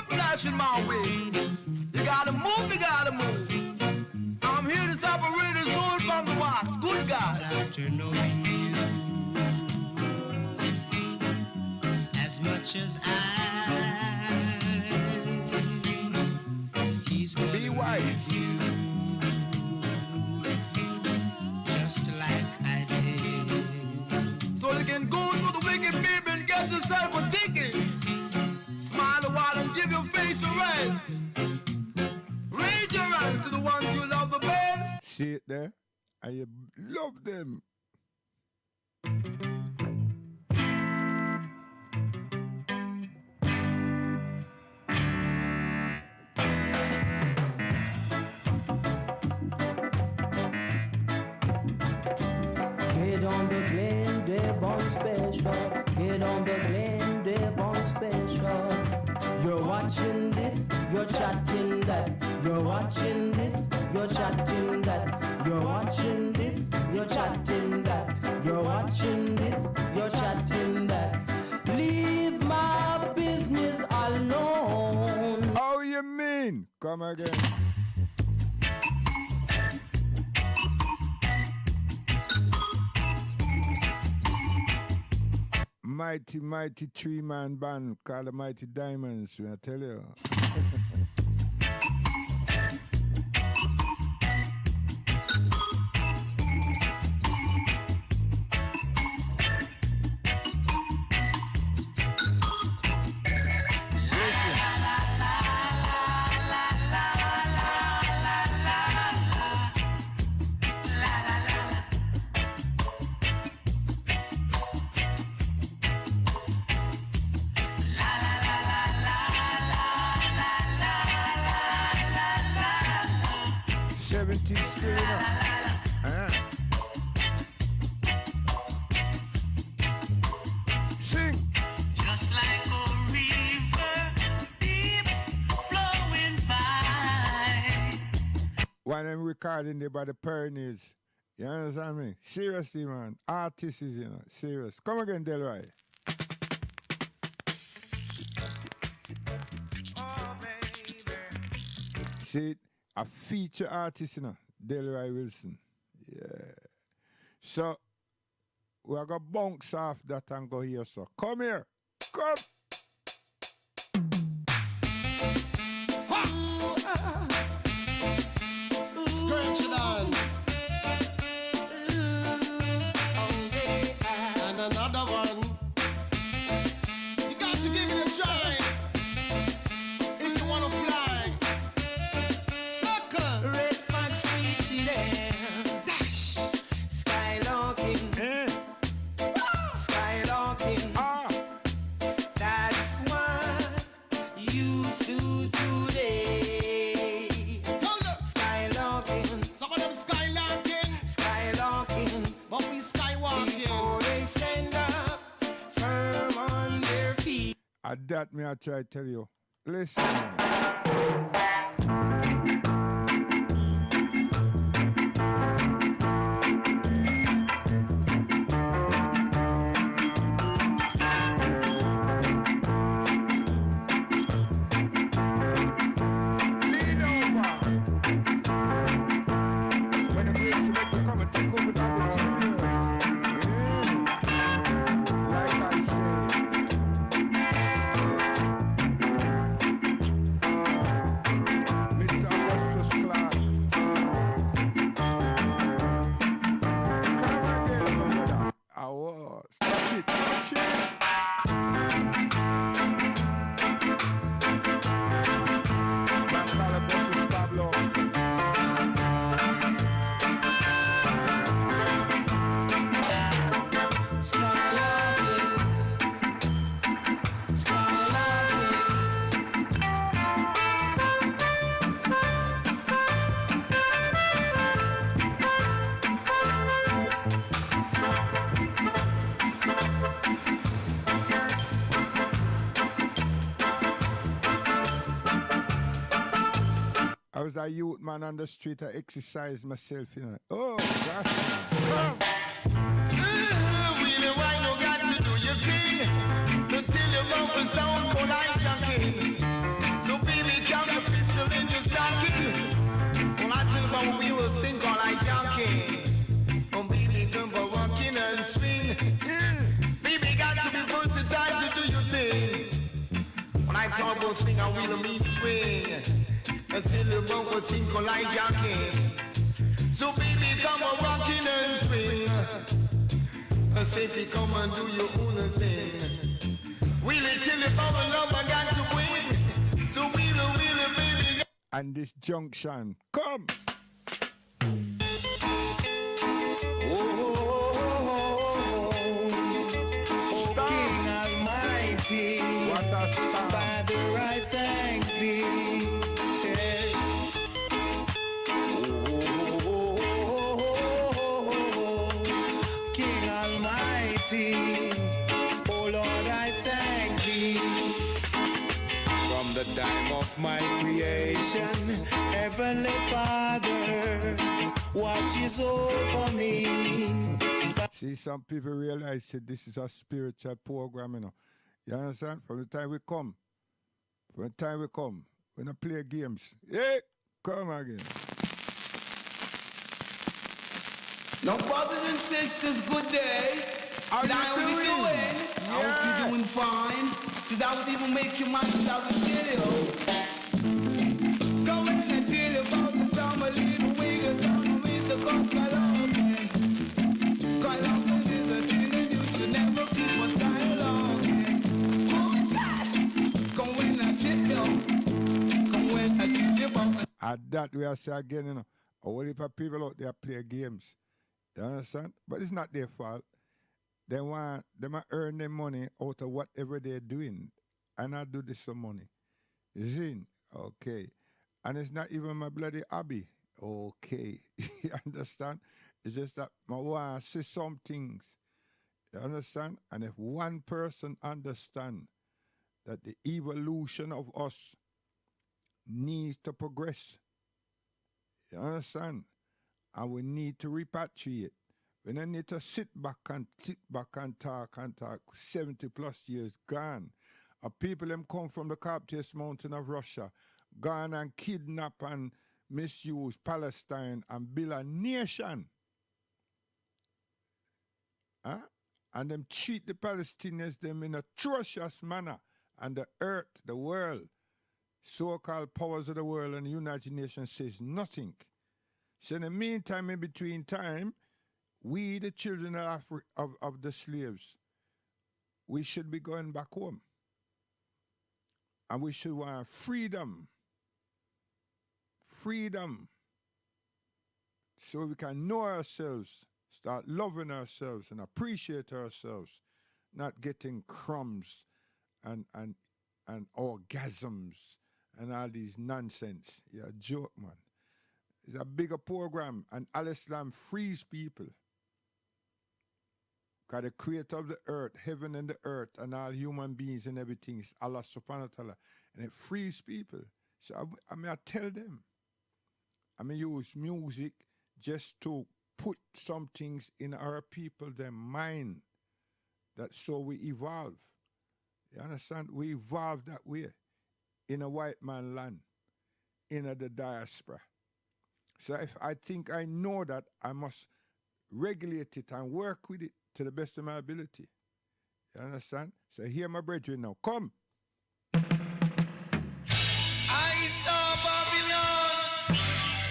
[SPEAKER 4] Flashing my way. You gotta move, you gotta move. I'm here to separate the soul from the wax. Good God.
[SPEAKER 7] After knowing you as much as he's gonna
[SPEAKER 1] Be wise.
[SPEAKER 7] you just like I did.
[SPEAKER 4] So you can go to the wicked baby and get yourself a ticket. Smile a while and give your face a rest. Raise your hands to the ones you love the best.
[SPEAKER 1] See it there? And you love them.
[SPEAKER 11] Get on the Glen Devon special. Get on the Glen Devon special. You're watching this, you're chatting that. You're watching this, you're chatting that. You're watching this, you're chatting that. You're watching this, you're chatting that. Leave my business alone.
[SPEAKER 1] How you mean? Come again. Mighty, mighty three-man band called the Mighty Diamonds, I tell you. Still enough. Sing.
[SPEAKER 7] Just like a river deep flowing by.
[SPEAKER 1] When I'm recording there by the Pyrenees, you understand me? Seriously, man. Artists, you know, serious. Come again, Delroy. See, a feature artist, you know, Delroy Wilson. Yeah. So, we're going to bounce off that and go here, so. Come here. Come.
[SPEAKER 8] Scratch it on.
[SPEAKER 1] At that me I try to tell you. Listen. Lean over. When the great selector come and take over, I will tell you. Yeah. Like I say. Mr. Augustus Clark. Come again, my brother. Oh, touch it, touch it. Man, call it Augustus Pablo. I was a youth man on the street. I exercise myself, you know. Oh, gosh. Come.
[SPEAKER 8] Really, why you got to do your thing? Until your bumper sound cold like junkie. So baby, count your pistol in your stocking. Well, I tell you about we will sing all like junkie. Oh, baby, come for walking and swing. Baby, got to be versatile to do your thing. When I talk about swing, I will mean swing. Until the bumper sing cold like junkie. So baby, come on, rockin' and swing. Safety, come and do your own thing. Wheelie till the bubble love I got to win. So wheelie, baby.
[SPEAKER 1] And this junction, come.
[SPEAKER 8] Oh, King Almighty,
[SPEAKER 1] What a star.
[SPEAKER 8] Father, I thank thee. Yeah. King Almighty, oh Lord, I thank thee. From the time of my creation, Heavenly Father, watches over me.
[SPEAKER 1] See, some people realize that this is a spiritual program, you know. You understand? From the time we come, we don't play games. Hey, come again.
[SPEAKER 7] Now, brothers and sisters, good day.
[SPEAKER 1] How you
[SPEAKER 7] How we
[SPEAKER 1] doing?
[SPEAKER 7] doing? I hope you're doing fine. Cause I would even make your mind out of jail. Go in and tell you about the time a little wiggle down with the cockalogging. Cockalogging is a thing that you should never keep on skylogging. Oh God! Go in and tell you. Go in and tell you about the
[SPEAKER 1] At that we are say again, you know, a whole heap of people out there play games. You understand? But it's not their fault. They want them to earn their money out of whatever they're doing. And I do this for money. You see? Okay. And it's not even my bloody hobby. Okay. You understand? It's just that I want to see some things. You understand? And if one person understand that the evolution of us needs to progress, you understand? And we need to repatriate. We don't need to sit back and talk 70 plus years gone. People them come from the Caucasus Mountain of Russia, gone and kidnap and misuse Palestine and build a nation. Huh? And them treat the Palestinians them in a atrocious manner. And the earth, the world, so-called powers of the world and the United Nations says nothing. So in the meantime, in between time, we, the children of the slaves, we should be going back home. And we should want freedom. Freedom. So we can know ourselves, start loving ourselves and appreciate ourselves, not getting crumbs and orgasms and all these nonsense. Yeah, joke, man. It's a bigger program, and Al-Islam frees people. Because the creator of the earth, heaven and the earth, and all human beings and everything is Allah subhanahu wa ta'ala. And it frees people. So I tell them. Use music just to put some things in our people, their mind. That so we evolve. You understand? We evolve that way in a white man land, in the diaspora. So if I think I know that, I must regulate it and work with it to the best of my ability. You understand? So hear my brethren now. Come.
[SPEAKER 7] I saw Babylon,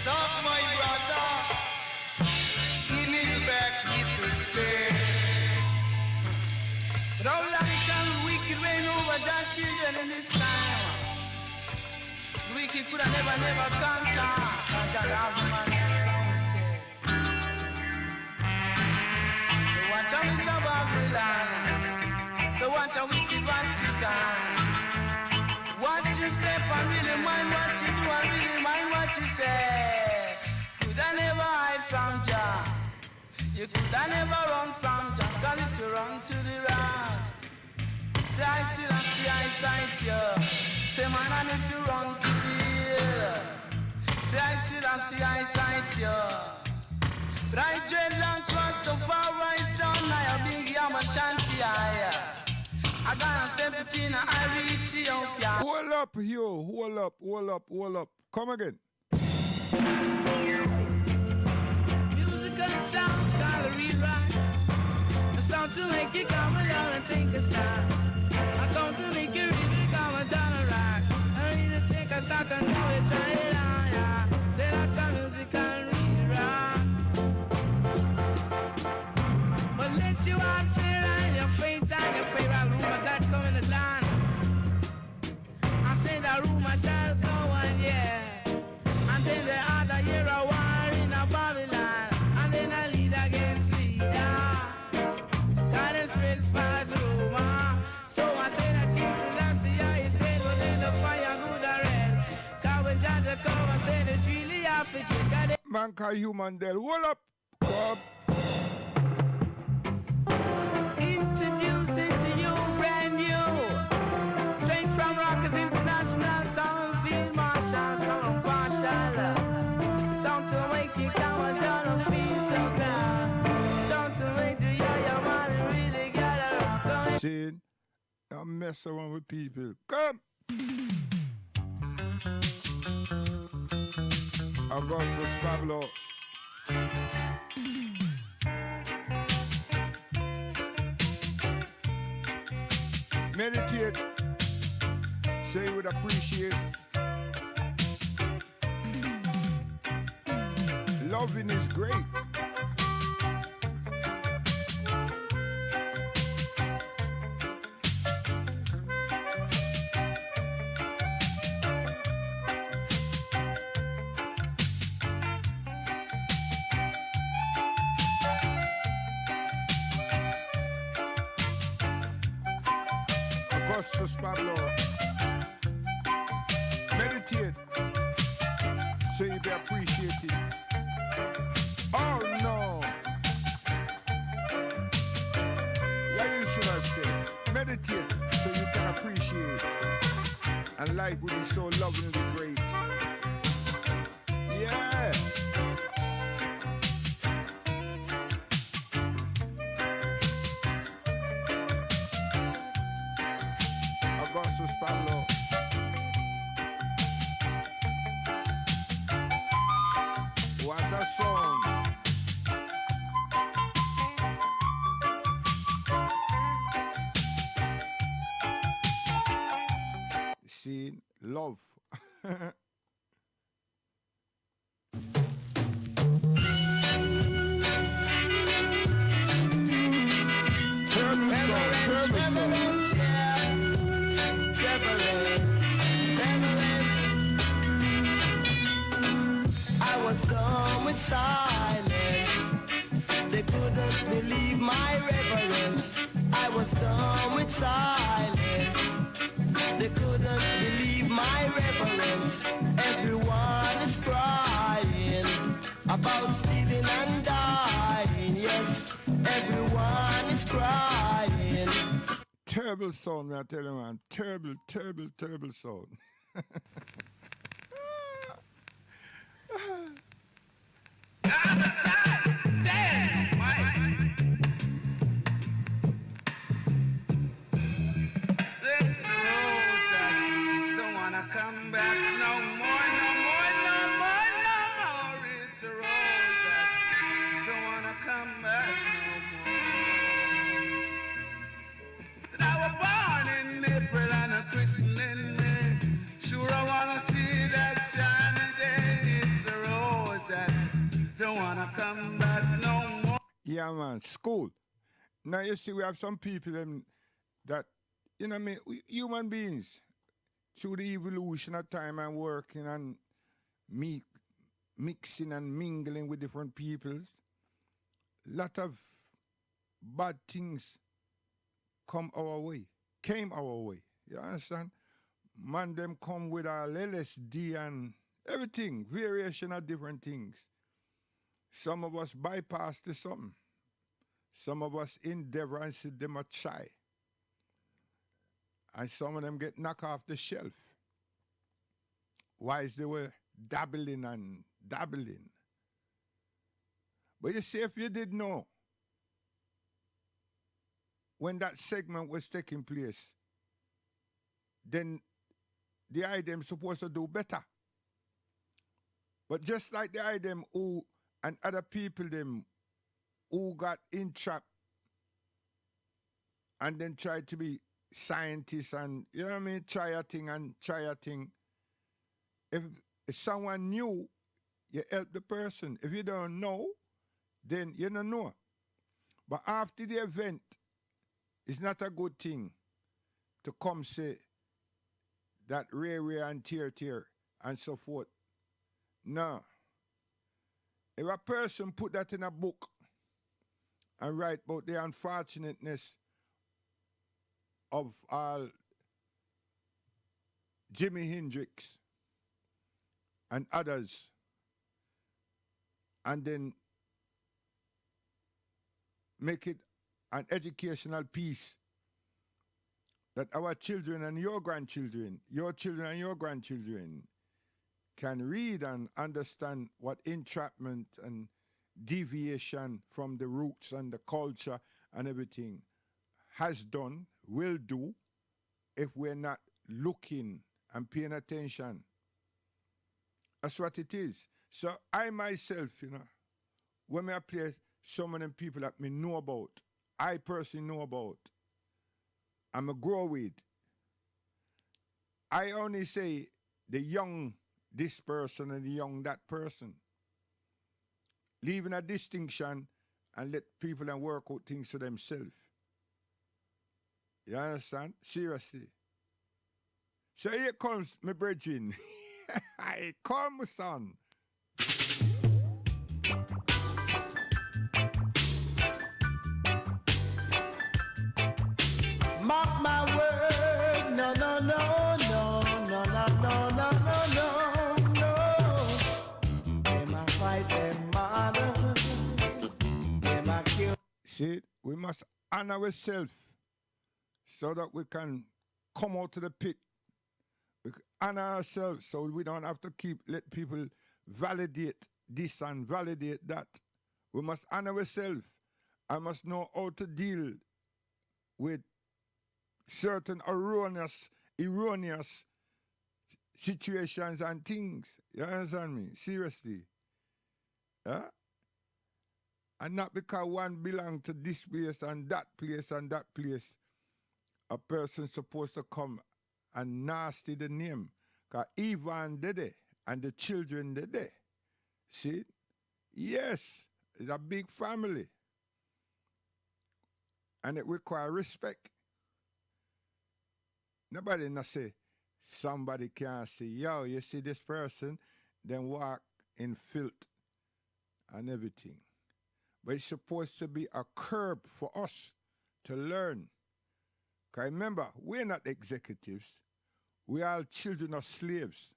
[SPEAKER 7] stop my brother. In his back, it will stay. But how long shall the wicked reign over their children in this time? The wicked could have never conquer the man alone say. So watch out, Mr. Babylon. So watch a wicked Vatican. Watch your step and really mind what you do and really mind what you say. Could I never hide from Jah? You could I never run from Jah? Cause if you run to the right, say I see I sight you. Say man, and if you run to the hill, say I see I sight you. But I dreadlocks Rastafari son, I a big yama shanty I. I gotta step it in, I reach Ethiopia.
[SPEAKER 1] Hold up, you. Hold up. Come again.
[SPEAKER 7] Musical sounds gotta rewrite. A sound to make you come along and take a stand. A sound to make you really come and turn a rock. I need to take a stock and now you try it on, yeah. Say that's a musical rewrite. But unless you want fear and your faith and your favorite rumors that come in the land, I say the rumor shall go on, yeah. And then the other year a war in a Babylon, and then a lead against leader. God has spread false rumor. So I say that King Selassie is dead, but then the fire good or red. Cause when Judge come, I say it's really half a chick.
[SPEAKER 1] Man call human del. Hold up. Come.
[SPEAKER 7] Introducing to you brand new, straight from Rockers International, sound field marshal, sound partial, sound to make you come and don't feel so glad, sound to make you your man really get around.
[SPEAKER 1] Sin. Don't mess around with people. Come. Augustus Pablo. Meditate. Say you would appreciate. Loving is great. Augustus Pablo. Meditate. So you be appreciated. Oh no. What you should have said? Meditate so you can appreciate. And life will be so lovingly great. Yeah. Augustus Pablo. What a song. See, love.
[SPEAKER 7] I was dumb with silence. They couldn't believe my reverence. I was dumb with silence. They couldn't believe my reverence.
[SPEAKER 1] terrible sound, I tell you, man. Terrible, terrible, terrible sound.
[SPEAKER 7] Damn, Mike. Let's don't wanna come back no more, no more, no more, no more. It's a rose that don't wanna come back no more. Said I was born in April and a christening in May. Sure I wanna see that shiny day. It's a rose that don't wanna come back no more.
[SPEAKER 1] Yeah, man. School. Now, you see, we have some people that, you know what I mean, human beings, through the evolution of time and working and mixing and mingling with different peoples, lot of bad things came our way. You understand? Man, them come with our LSD and everything, variation of different things. Some of us bypass to something. Some of us endeavor and see them a try. And some of them get knocked off the shelf. Whilst they were dabbling and dabbling. But you see, if you did know, when that segment was taking place, then the item supposed to do better. But just like the item who and other people them who got entrapped and then tried to be scientists and, you know what I mean, try a thing. If someone knew, you help the person. If you don't know, then you don't know. But after the event, it's not a good thing to come say that ray and tear and so forth. No. If a person put that in a book and write about the unfortunateness of Jimi Hendrix and others, and then make it an educational piece that our children and your grandchildren, your children and your grandchildren can read and understand what entrapment and deviation from the roots and the culture and everything has done, will do, if we're not looking and paying attention. That's what it is. So I myself, when I play some of them people that me know about, I personally know about, I'm a grow with, I only say the young this person and the young that person. Leaving a distinction and let people and work out things for themselves. You understand? Seriously. So here comes my brethren. Here comes, son.
[SPEAKER 7] Mark my word, no, no, no, no, no, no, no, no, no, no, no. They might fight their mother. They might kill.
[SPEAKER 1] See, we must honor ourselves so that we can come out to the pit. We can honor ourselves so we don't have to let people validate this and validate that. We must honor ourselves. I must know how to deal with certain erroneous situations and things. You understand me? Seriously. Yeah? And not because one belongs to this place and that place and that place, a person's supposed to come and nasty the name. Because Ivan did it and the children did it. See? Yes, it's a big family. And it requires respect. Nobody not say, somebody can't say, yo, you see this person, then walk in filth and everything. But it's supposed to be a curb for us to learn. Because remember, we're not executives. We are children of slaves.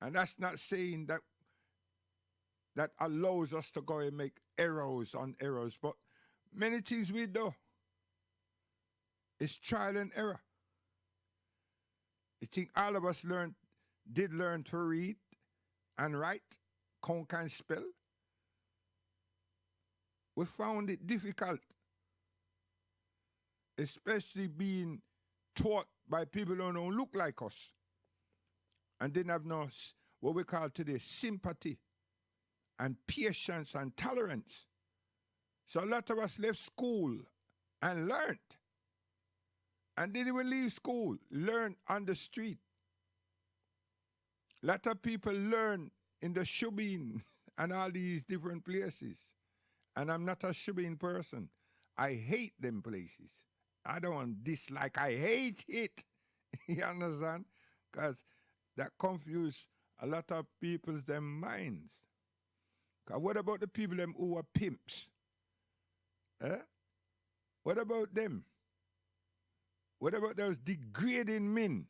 [SPEAKER 1] And that's not saying that allows us to go and make errors on errors. But many things we do, It's trial and error. I think all of us did learn to read and write, count and spell. We found it difficult, especially being taught by people who don't look like us and didn't have no, what we call today, sympathy and patience and tolerance. So a lot of us left school and learned. And didn't even leave school, learn on the street. A lot of people learn in the shubin and all these different places. And I'm not a shubin person. I hate them places. I don't dislike, I hate it. You understand? Because that confuse a lot of people's them minds. Because what about the people them who are pimps? What about them? What about those degrading men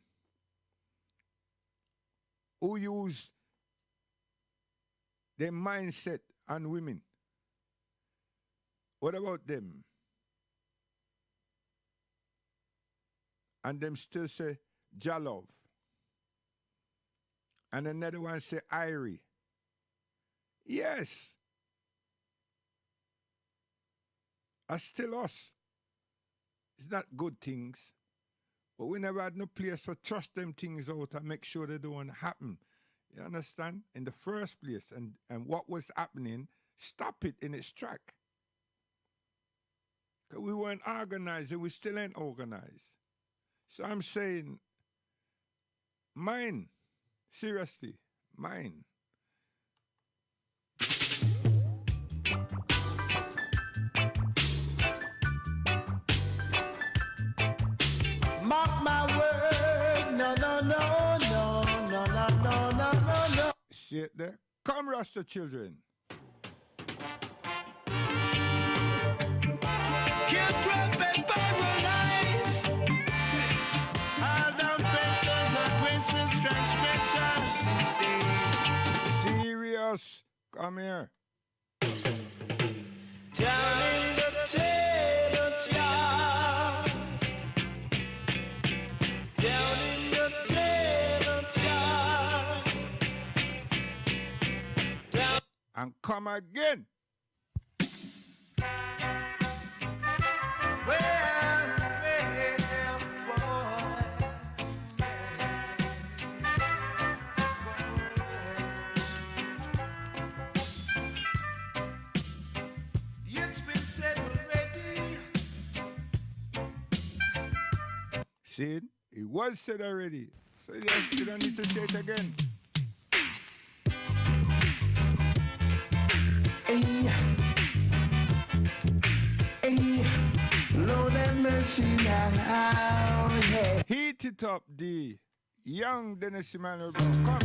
[SPEAKER 1] who use their mindset on women? What about them? And them still say Jalov. And another one say Irie. Yes. Are still us. It's not good things. But we never had no place to trust them things out and make sure they don't happen. You understand? In the first place. And what was happening, stop it in its track. Because we weren't organized and we still ain't organized. So I'm saying, mine. Seriously, mine.
[SPEAKER 7] Mark my word, no, no, no, no, no, no, no, no, no, no.
[SPEAKER 1] See it there? Come, Rasta children.
[SPEAKER 7] Kill, crop, and paralyze. All down pressures, aggressors, transgressions.
[SPEAKER 1] Serious. Come here.
[SPEAKER 7] Down in the table jar. Down in the table jar. Down.
[SPEAKER 1] And come again.
[SPEAKER 7] It's been said already.
[SPEAKER 1] See it? It was said already. So you don't need to say it again.
[SPEAKER 7] Hey, hey, Lord have mercy now. Hey.
[SPEAKER 1] Heat it up, the young Dennis Emmanuel Brown. Come.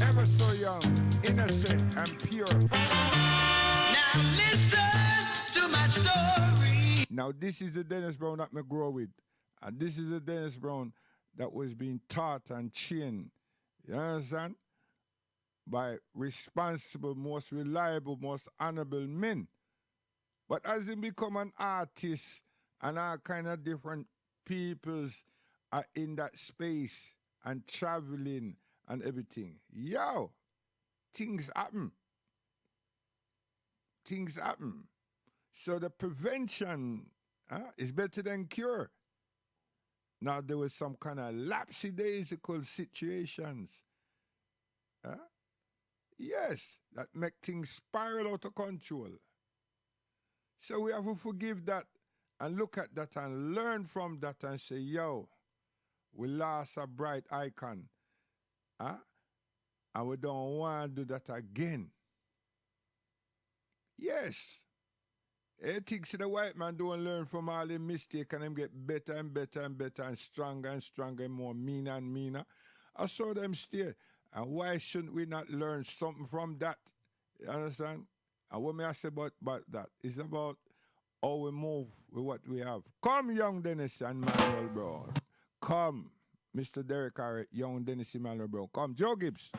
[SPEAKER 1] Ever so young, innocent, and pure.
[SPEAKER 7] Now listen to my story.
[SPEAKER 1] Now, this is the Dennis Brown that me grow with. And this is the Dennis Brown that was being taught and trained. You understand? By responsible, most reliable, most honorable men. But as he become an artist and all kind of different peoples are in that space and traveling and everything, yo, things happen. Things happen. So the prevention is better than cure. Now there was some kind of lapsidaisical situations. Yes, that make things spiral out of control. So we have to forgive that and look at that and learn from that and say, yo, we lost a bright icon. And we don't want to do that again. Yes. Ethics the white man don't learn from all the mistakes and them get better and better and better and stronger and more meaner and meaner. I saw them stay. And why shouldn't we not learn something from that? You understand? And what may I say about that? It's about how we move with what we have. Come, young Dennis and Manuel Brown. Come, Mr. Derek Harry, young Dennis Emmanuel Brown. Come, Joe Gibbs.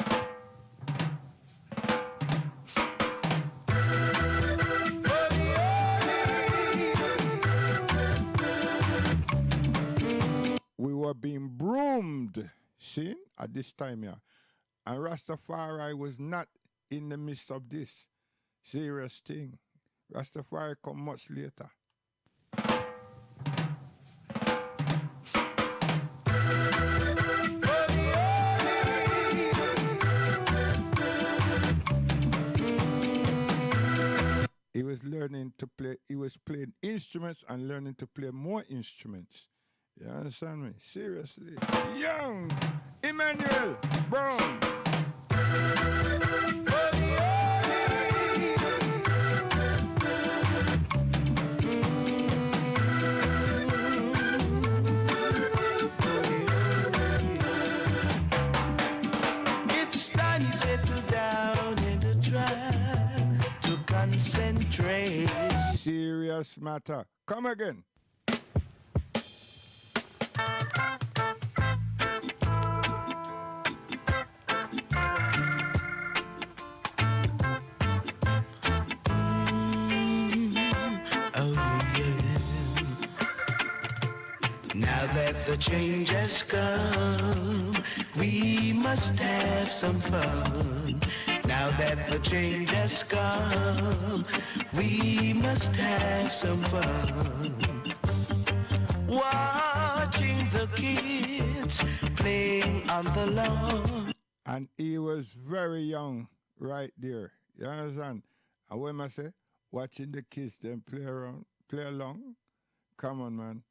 [SPEAKER 1] being broomed, see, at this time here. And Rastafari was not in the midst of this serious thing. Rastafari come much later. He was learning to play, he was playing instruments and learning to play more instruments. You understand me? Seriously. Young Emmanuel Brown.
[SPEAKER 7] It's time you settle down and try to concentrate.
[SPEAKER 1] Serious matter. Come again.
[SPEAKER 7] Oh yeah. Now that the change has come, we must have some fun. Now that the change has come, we must have some fun. Watching the kids playing on the lawn.
[SPEAKER 1] And he was very young right there. You understand? And when I say, watching the kids then play around, play along, come on, man.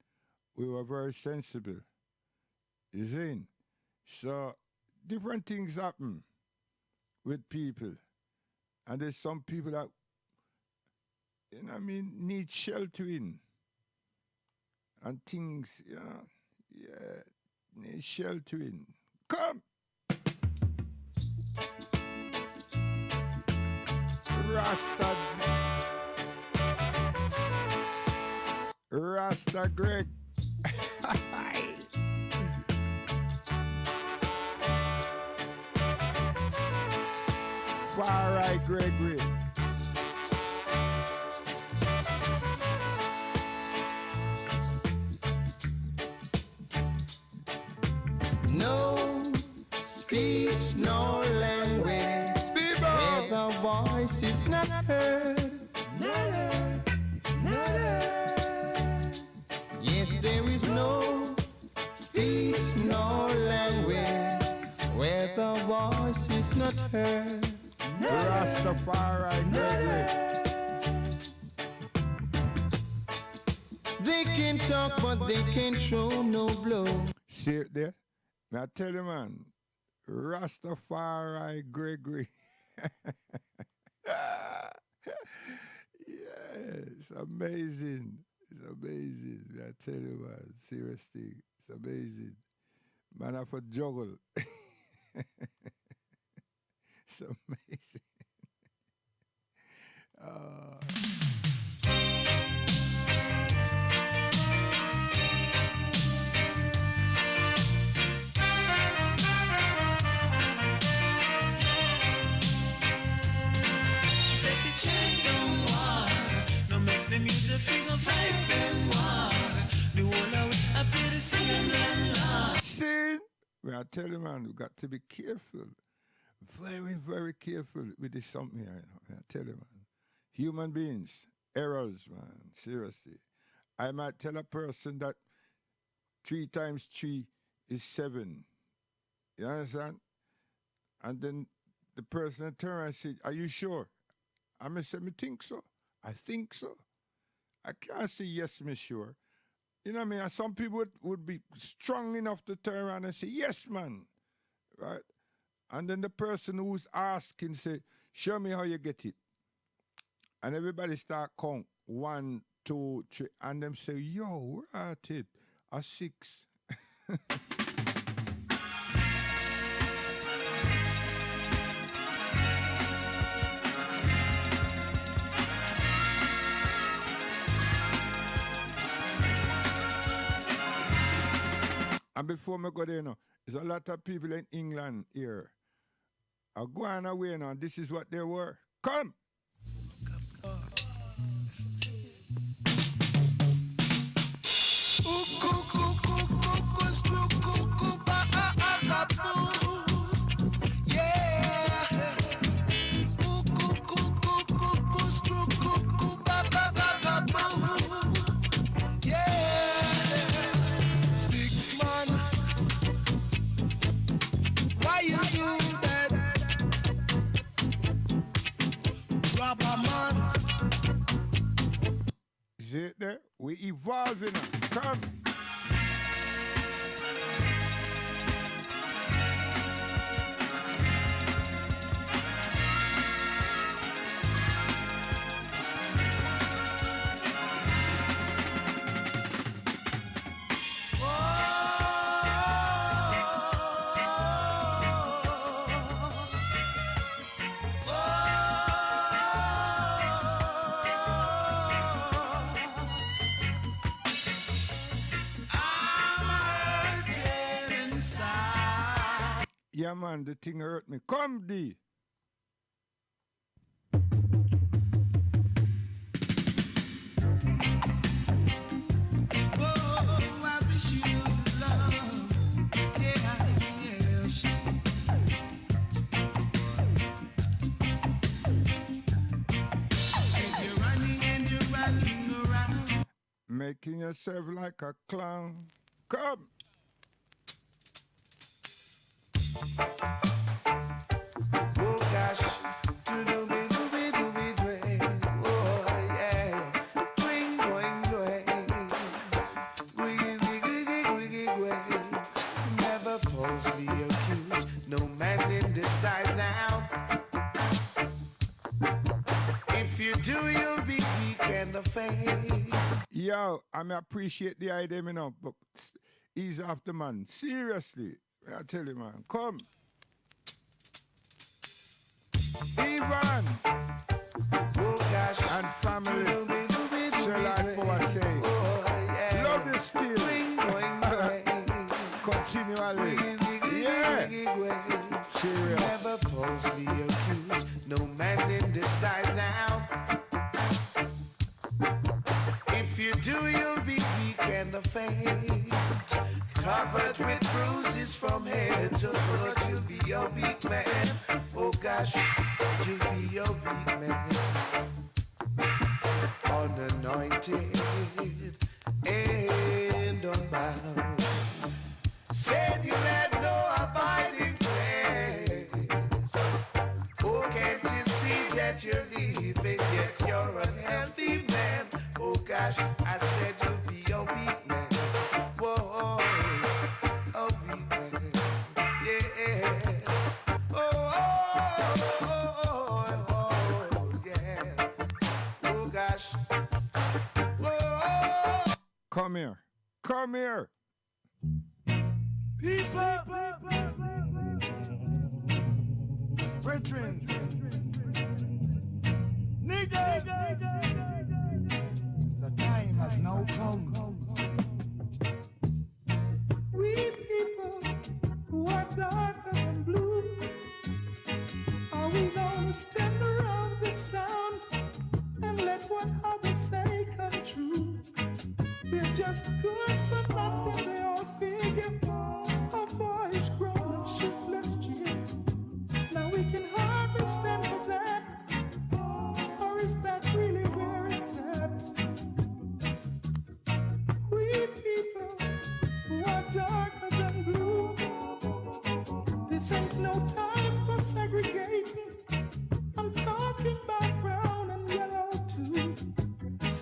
[SPEAKER 1] We were very sensible. You see? So different things happen with people. And there's some people that, you know what I mean, need sheltering. And things, you know, yeah, need sheltering. Come! Rasta Greg. Far right Gregory.
[SPEAKER 6] No speech, no language, where the voice is not heard. Yes, there is no speech, no language, where the voice is not heard.
[SPEAKER 1] Rastafari Gregory.
[SPEAKER 6] They can talk, but they can't show no blow.
[SPEAKER 1] See it there? Now I tell you, man, Rastafari Gregory. Yeah, it's amazing. It's amazing. I tell you, man, seriously, it's amazing. Man, I for juggle. It's amazing. Sin. Well, I tell you, man, we got to be careful. Very, very careful with this something here. You know? I tell you, man. Human beings, errors, man. Seriously. I might tell a person that 3 times 3 is 7. You understand? And then the person turn around and say, are you sure? I may say, me think so. I think so. I can't say yes, me sure. You know what I mean? And some people would be strong enough to turn around and say, yes, man. Right? And then the person who's asking say, show me how you get it. And everybody start count 1, 2, 3, and them say, yo, we're at it. A 6. And before me go there, there's a lot of people in England here are going away now. This is what they were. Come!
[SPEAKER 7] Screw
[SPEAKER 1] See it there? We evolving. Come. Yeah, man, the thing hurt me. Come, D.
[SPEAKER 7] I wish you love. Yeah, yes. Said you're running and you're running around.
[SPEAKER 1] Making yourself like a clown. Come.
[SPEAKER 7] Oh gosh, do-do-be-do-be-do-be-dway. Oh yeah, twing, twing, twing. Gwiggy-gwiggy-gwiggy-gway. Never falsely accused, no man in this time now. If you do, you'll be weak and afraid.
[SPEAKER 1] Yo, I appreciate the idea, you know, but ease off the man. Seriously. I tell you, man. Come. Ivan.
[SPEAKER 7] Oh gosh.
[SPEAKER 1] And family. Shall I say?
[SPEAKER 7] Oh yeah.
[SPEAKER 1] Love this still.
[SPEAKER 7] Twing, twing, twing.
[SPEAKER 1] Continually. Yeah. Serious.
[SPEAKER 7] Never falsely accused, no man in this time now. If you do, you'll be weak and faint. Covered with bruises from head to foot, you'll be a weak man. Oh gosh, you'll be a weak man. Unanointed and unbound. Said you had no abiding place. Oh, can't you see that you're leaving, yet you're a healthy man? Oh gosh, I said you'll be a weak man. Whoa, a weak man. Yeah. Oh, yeah. Oh gosh. Whoa.
[SPEAKER 1] Come here. Come here.
[SPEAKER 7] People, brethren, niggas, the time has now come. We people who are darker than blue, are we gonna stand around this town and let what others say come true? We're just good for nothing, they all figure. Our boys grown up shiftless cheer. Now we can hardly stand for that. Or is that really where it's at? We people who are darker than blue, this ain't no time for segregating. I'm talking about brown and yellow too.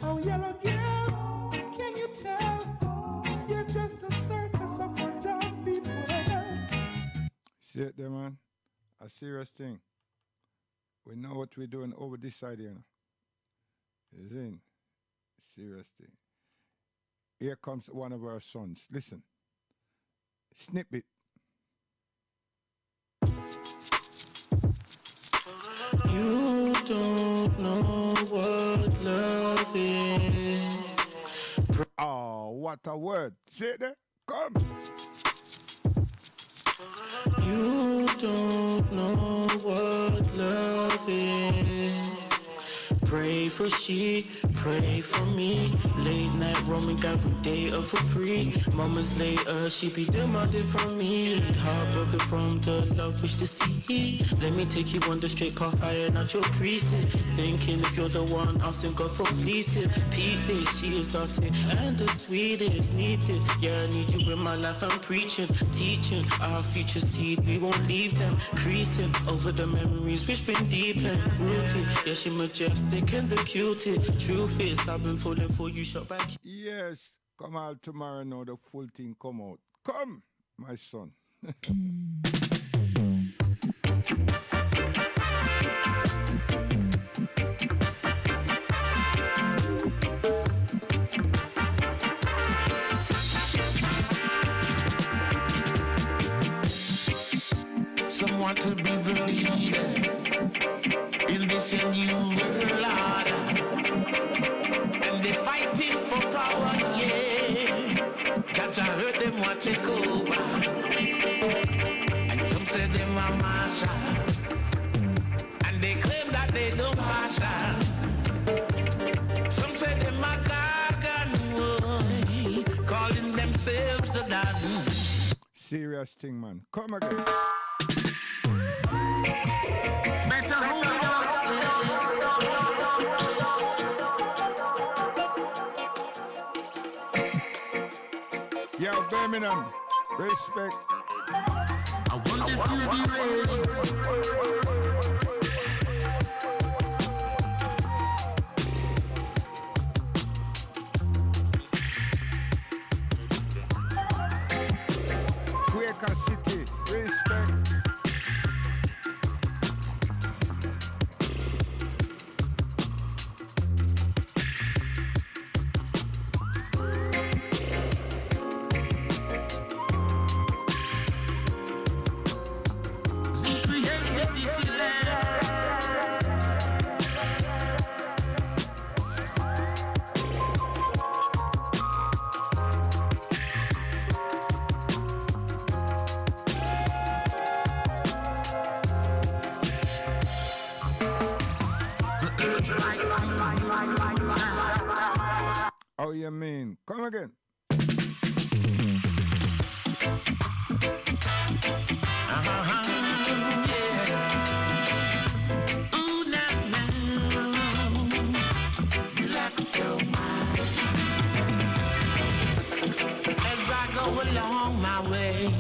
[SPEAKER 7] Oh, yellow girl, can you tell? You're just a circus of our dark people.
[SPEAKER 1] See it there, man? A serious thing. We know what we're doing over this side here now. You see? Serious thing. Here comes one of our sons. Listen. Snip it.
[SPEAKER 7] You don't know what love is.
[SPEAKER 1] Oh, what a word. See it there? Come.
[SPEAKER 7] You don't know what love is. Pray for she, pray for me. Late night roaming, got from day up for free. Moments later, she be demanding from me. Heartbroken from the love wish to see. Let me take you on the straight path, iron out your creasing. Thinking if you're the one, I'll sing God for fleecing. Pete this, she is arty and the sweetest. Need it, yeah, I need you in my life. I'm preaching, teaching our future seed. We won't leave them creasing over the memories which been deep and rooted. Yeah, she majestic and the cutie. Truth face, I've been falling for you, shot back.
[SPEAKER 1] Yes, come out tomorrow now, the full thing come out. Come, my son.
[SPEAKER 7] Some want to be the leader in this new world order, and they fighting for power, yeah. That I heard them want to take over, and some say them are marshal, and they claim that they don't marshal. Some say them are gargan, calling themselves the dance.
[SPEAKER 1] Serious thing, man. Come again.
[SPEAKER 7] Better hold on
[SPEAKER 1] Yo, Birmingham, respect.
[SPEAKER 7] I wonder if you'll be ready.
[SPEAKER 1] Quaker City, respect. How you mean? Come again.
[SPEAKER 7] Ooh, now, relax your mind. As I go along my way,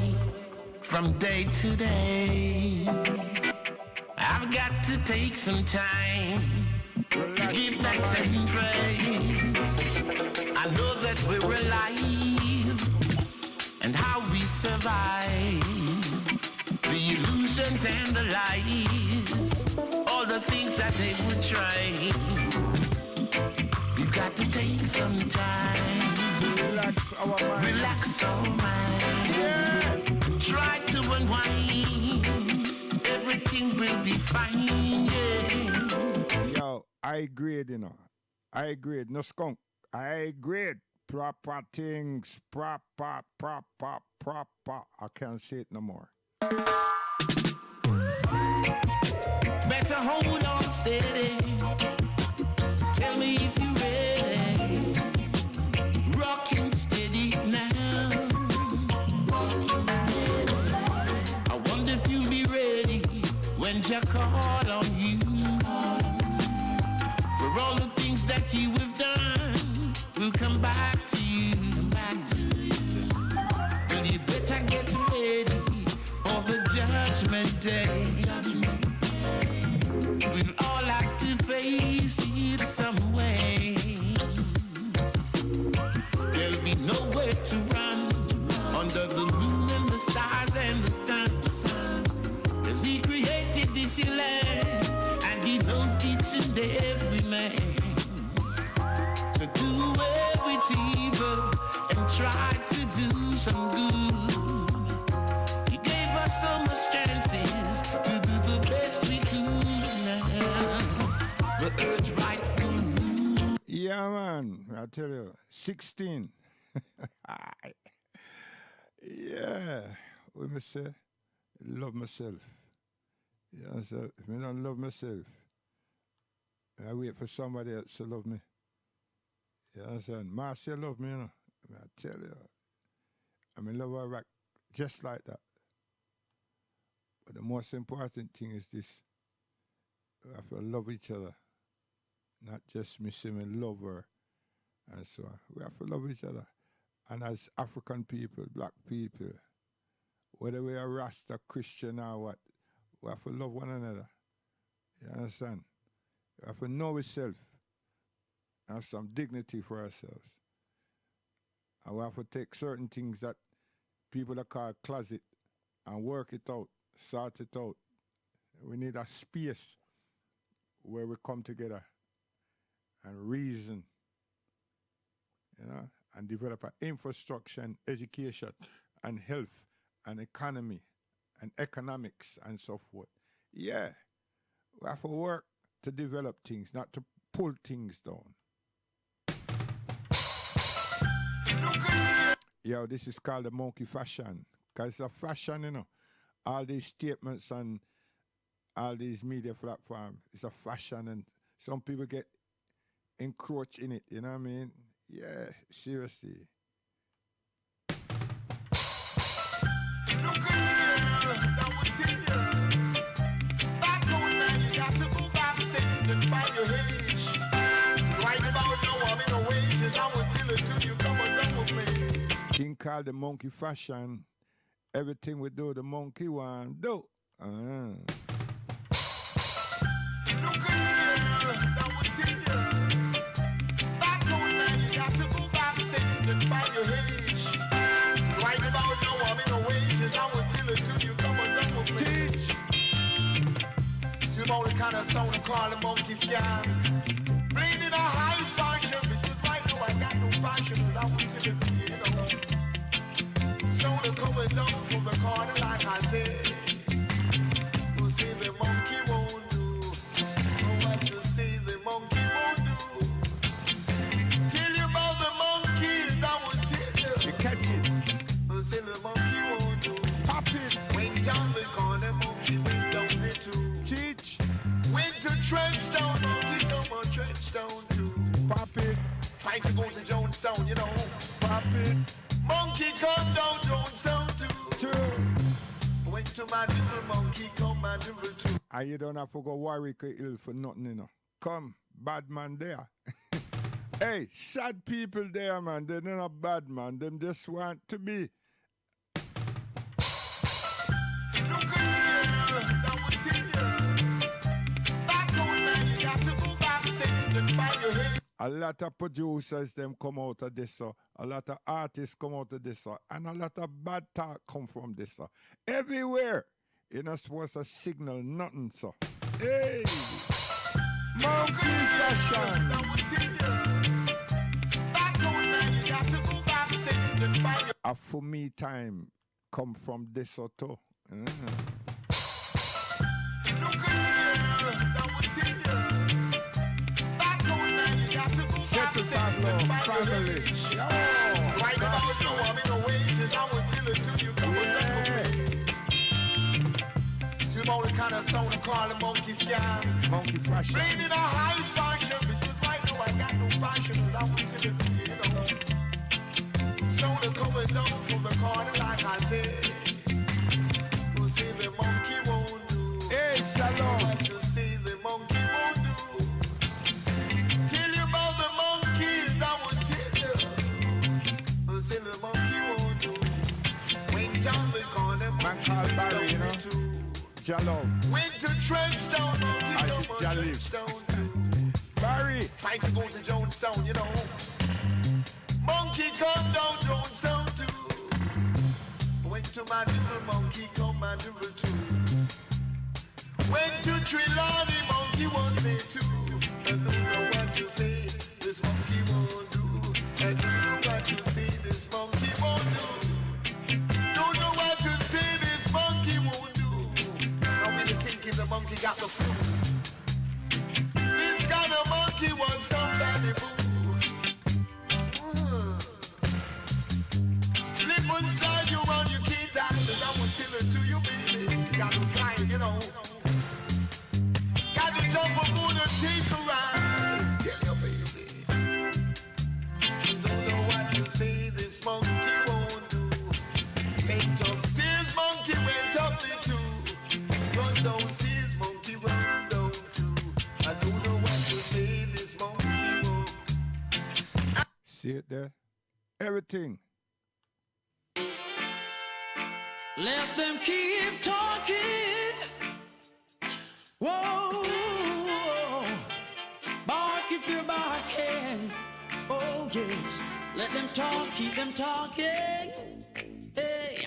[SPEAKER 7] from day to day, I've got to take some time to give thanks and praise. I know that we're alive and how we survive, the illusions and the lies, all the things that they would try. We've got to take some time
[SPEAKER 1] to relax our mind.
[SPEAKER 7] Relax our mind. Yeah. Try to unwind. Everything will be fine. Yeah.
[SPEAKER 1] Yo, I grade, you know. I grade, no skunk. I grade. Proper things. Proper. I can't say it no more.
[SPEAKER 7] Better hold on steady. Tell me if you're ready. Rocking steady now. Rocking steady. I wonder if you'll be ready when Jah call on you. For all the things that you have done, will come back to you. But you better get ready for the judgment day. We'll all have to face it some way. There'll be nowhere to run under the moon and the stars and the sun. 'Cause he created this land and he knows each and every man. So do every evil and try to do some good. He gave us so much chances to do the best we could now. The earth's rightful rule.
[SPEAKER 1] Yeah, man. I tell you, 16. Yeah. What me say? Love myself. Yeah, so if I don't love myself, I wait for somebody else to love me. You understand? Marcia love me, you know. I tell you, I'm in love with rock just like that. But the most important thing is this. We have to love each other. Not just me say me love her and so on. We have to love each other. And as African people, black people, whether we are Rasta, Christian or what, we have to love one another. You understand? We have to know ourselves. have some dignity for ourselves. And we have to take certain things that people are called closet and work it out, sort it out. We need a space where we come together and reason, and develop an infrastructure and education and health and economy and economics and so forth. Yeah, we have to work to develop things, not to pull things down. Yo, this is called the monkey fashion. Because it's a fashion, All these statements on all these media platforms, it's a fashion, and some people get encroached in it, you know what I mean? Yeah, seriously.
[SPEAKER 8] Back on man, you got to go backstage and find your age. Right about now, I'm in a wages. I will tell it to you, come on, come with me.
[SPEAKER 1] Thing called the monkey fashion. Everything we do, the monkey want do.
[SPEAKER 8] Look at here, I will tell you. Back on man, you got to go backstage and find your age. Right about now, I'm in a wages. I will tell it to you, come on, come with me.
[SPEAKER 1] Teach.
[SPEAKER 8] Still about the kind of sound they call the monkey scam. Playing in a high fashion, because right now I got no fashion, but I will tell it to you, So they're coming down from the corner like I said. You see the monkey won't do. Oh, what you see the monkey won't do. Tell you about the monkeys, I will tell you.
[SPEAKER 1] You catch it.
[SPEAKER 8] You see the monkey won't do.
[SPEAKER 1] Pop it.
[SPEAKER 8] Went down the corner, monkey went down there too.
[SPEAKER 1] Teach.
[SPEAKER 8] Went to Trenchtown, monkey come on Trenchtown too.
[SPEAKER 1] Pop it.
[SPEAKER 8] Try to go to Jonestown,
[SPEAKER 1] Pop it.
[SPEAKER 8] Monkey come down Jonestown too. Went to my little monkey, come my little too.
[SPEAKER 1] And you don't have to go worry ill for nothing, Come, bad man there. Hey, sad people there, man. They're not bad, man. Them just want to be.
[SPEAKER 8] Look at here, I will tell you. Back on man, you got to go backstage and find your head.
[SPEAKER 1] A lot of producers them come out of this, a lot of artists come out of this, and a lot of bad talk come from this. Everywhere. You're not supposed to signal nothing, so. Hey! Monkey fashion!
[SPEAKER 8] Back on man, you got to go backstage and find your
[SPEAKER 1] A for me time come from this too.
[SPEAKER 8] Look at here, I will tell you. Back on man, you got to go
[SPEAKER 1] Settle
[SPEAKER 8] backstage
[SPEAKER 1] Pablo,
[SPEAKER 8] and find your
[SPEAKER 1] family.
[SPEAKER 8] head.
[SPEAKER 1] Yo,
[SPEAKER 8] Right about now, I'm in the wages. I will tell it to you. Come on,
[SPEAKER 1] yeah.
[SPEAKER 8] Still about the kind of sound they call the monkey scam.
[SPEAKER 1] Monkey fashion.
[SPEAKER 8] Playing in a high fashion, because right now I got no fashion, but I will tell it to you, So they're coming down from the corner like I said. You see the monkey won't do.
[SPEAKER 1] Hey, Jalo.
[SPEAKER 8] What you see the monkey won't do. Tell you about the monkeys, I will tell you. You see the monkey won't do. Went down the corner,
[SPEAKER 1] Man called Barry, Jalo.
[SPEAKER 8] went to Trenchtown, monkey
[SPEAKER 1] I
[SPEAKER 8] come
[SPEAKER 1] see
[SPEAKER 8] on
[SPEAKER 1] Jolly.
[SPEAKER 8] Trenchtown.
[SPEAKER 1] Barry.
[SPEAKER 8] Try to go to Jonestown, Monkey come down Jonestown too. Went to my little monkey, come my little too. Went to Trelawney, monkey was there too. I don't know what to say, this monkey won't do. I don't know what to say, this monkey won't do. Don't know what to say, this monkey won't do. I really thinking the monkey got the flu. This kind of monkey was somebody boo. Slip and slide you on, you can't dance, and I will tell it to you, baby. Got to climb, Got to jump up on the teeth around. Tell you, baby. Don't know what to say, this monkey won't do. Went upstairs, monkey went up the two. Run downstairs, monkey run down too. I don't know what to say, this monkey won't.
[SPEAKER 1] See it there? Everything.
[SPEAKER 7] Let them keep talking. Whoa, bark if you
[SPEAKER 12] they're barking. Oh yes, let them talk, keep them talking. Hey,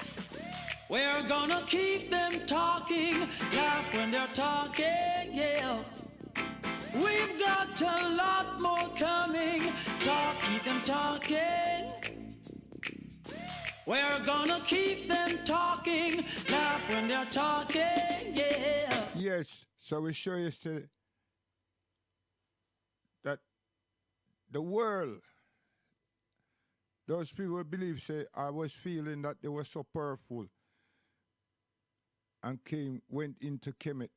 [SPEAKER 12] we're gonna keep them talking, laugh when they're talking, yeah. We've got a lot more coming, talk, keep them talking. We're gonna keep them talking, laugh when they're talking, yeah.
[SPEAKER 1] Yes, so we show you say that the world, those people believe, say, I was feeling that they were so powerful and went came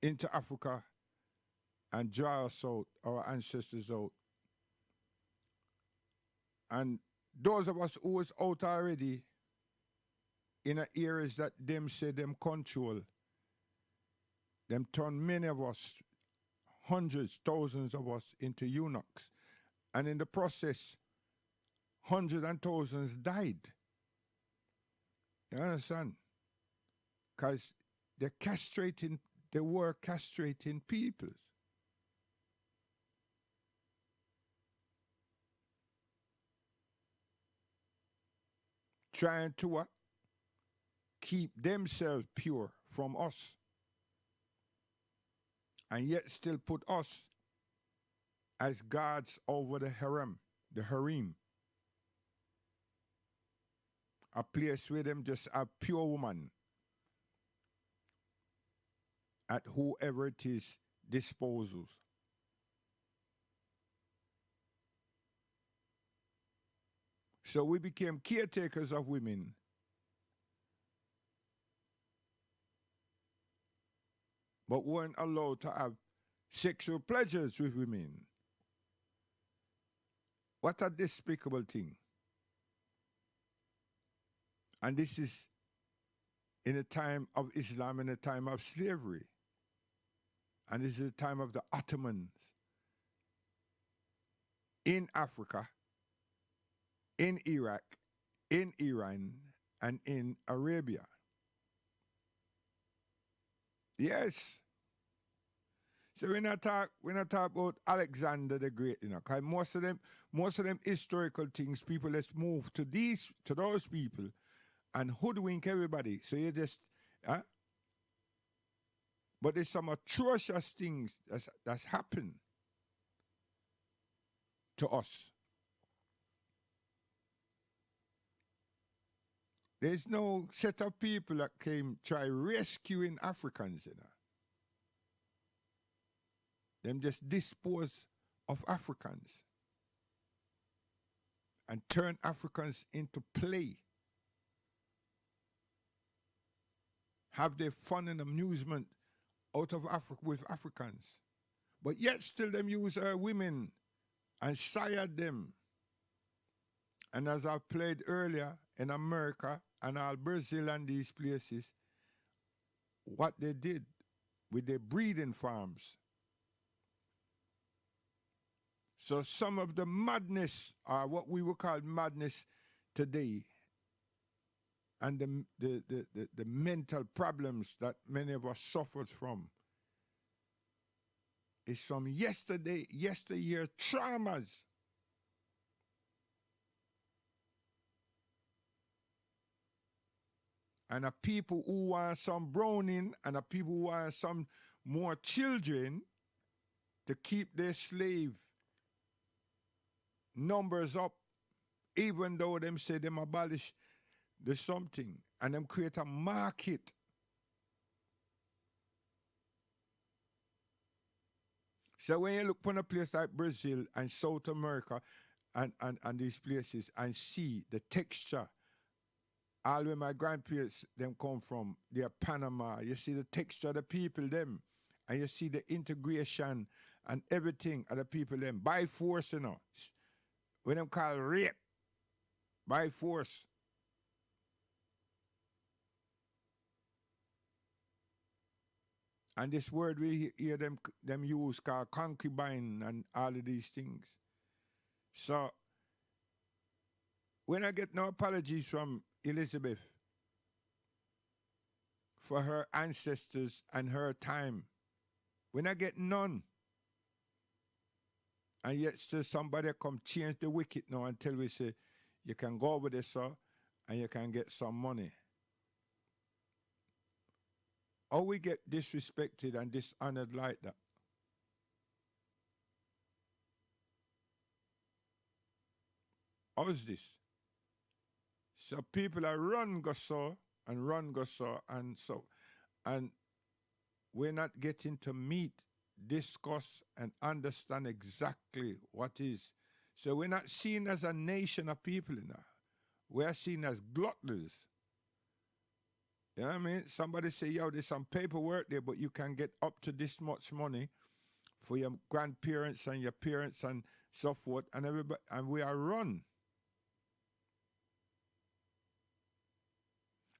[SPEAKER 1] into Africa and draw us out, our ancestors out. And those of us who was out already in the areas that them say them control, them turn many of us, hundreds, thousands of us into eunuchs. And in the process, hundreds and thousands died. You understand? Because they were castrating people. Trying to what? Keep themselves pure from us. And yet still put us as gods over the harem, the harem. A place where them just a pure woman at whoever it is disposals. So we became caretakers of women. But weren't allowed to have sexual pleasures with women. What a despicable thing. And this is in the time of Islam, in the time of slavery. And this is the time of the Ottomans in Africa, in Iraq, in Iran, and in Arabia. Yes. So when I talk about Alexander the Great, you know, because most of them historical things, people let's move to those people and hoodwink everybody. So you just but there's some atrocious things that's happened to us. There's no set of people that came try rescuing Africans, you know. Them just dispose of Africans and turn Africans into play. Have their fun and amusement out of Africa with Africans. But yet still them use women and sired them. And as I played earlier in America and all Brazil and these places, what they did with their breeding farms. So some of the madness, or what we would call madness today, and the mental problems that many of us suffered from, is from yesteryear traumas. And a people who want some browning and a people who want some more children to keep their slave numbers up, even though them say them abolish the something and them create a market. So when you look upon a place like Brazil and South America and these places and see the texture, all where my grandparents them come from, they're Panama, you see the texture of the people them, and you see the integration and everything of the people them, by force, you know. When them call rape, by force. And this word we hear them use called concubine and all of these things. So, when I get no apologies from Elizabeth for her ancestors and her time We not get none. And yet still somebody come change the wicked now until we say, you can go over there, sir, and you can get some money. How we get disrespected and dishonored like that? How is this? So people are run go so and run go so and so. And we're not getting to meet, discuss, and understand exactly what is. So we're not seen as a nation of people now. We're seen as gluttons. You know what I mean? Somebody say, yo, there's some paperwork there, but you can get up to this much money for your grandparents and your parents and so forth, and everybody, and we are run.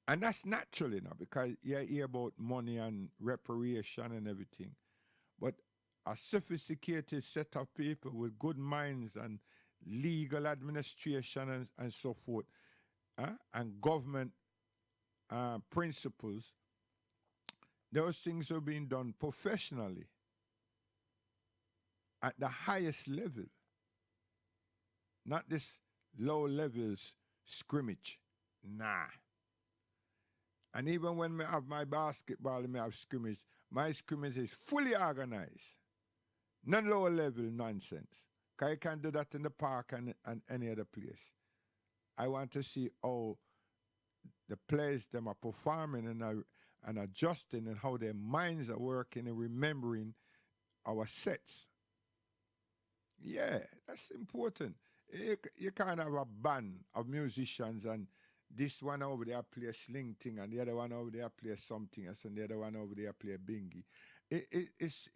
[SPEAKER 1] And that's natural, you know, because you hear about money and reparation and everything. But a sophisticated set of people with good minds and legal administration and so forth, and government principles, those things are being done professionally at the highest level, not this low levels scrimmage. Nah. And even when I have my basketball and I have scrimmage, my scrimmage is fully organized. None lower level nonsense. Because you can't do that in the park and any other place. I want to see how the players them are performing and adjusting and how their minds are working and remembering our sets. Yeah, that's important. You can't have a band of musicians and this one over there play a sling thing and the other one over there play something else and the other one over there play a bingy. It's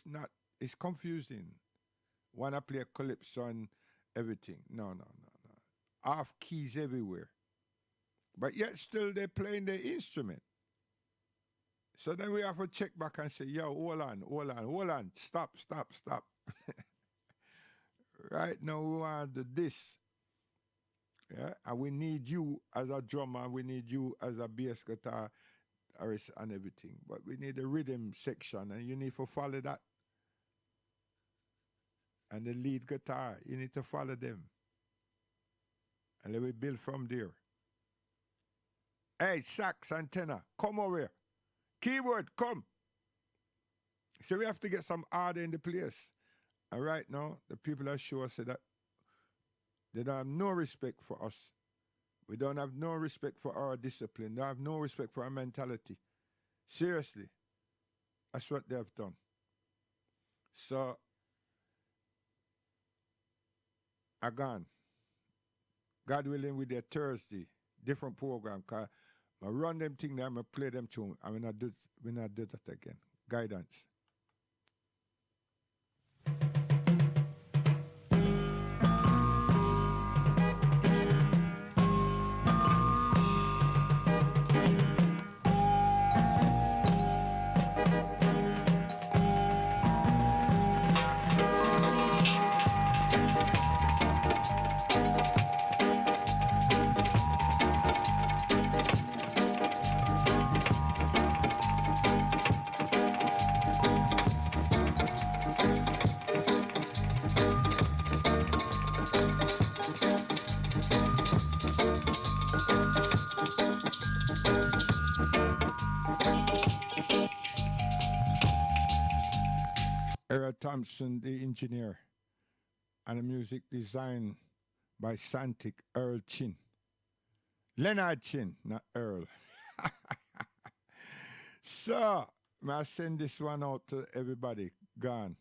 [SPEAKER 1] not, it's confusing. One I play a calypso and everything. No. Half keys everywhere. But yet still they're playing their instrument. So then we have to check back and say, yo, hold on, stop. Right now we want to do this. Yeah, and we need you as a drummer, we need you as a bass guitar and everything. But we need the rhythm section and you need to follow that. And the lead guitar, you need to follow them. And then we build from there. Hey, sax and tenor, come over here. Keyboard, come. So we have to get some order in the place. And right now, the people are sure say that they don't have no respect for us. We don't have no respect for our discipline. They have no respect for our mentality. Seriously. That's what they have done. So, again, God willing, with their Thursday, different program, because I run them thing there, I play them tune, and we not do that again. Guidance. Thompson, the engineer, and the music designed by Santic Earl Chin. Leonard Chin, not Earl. So, I send this one out to everybody. Gone.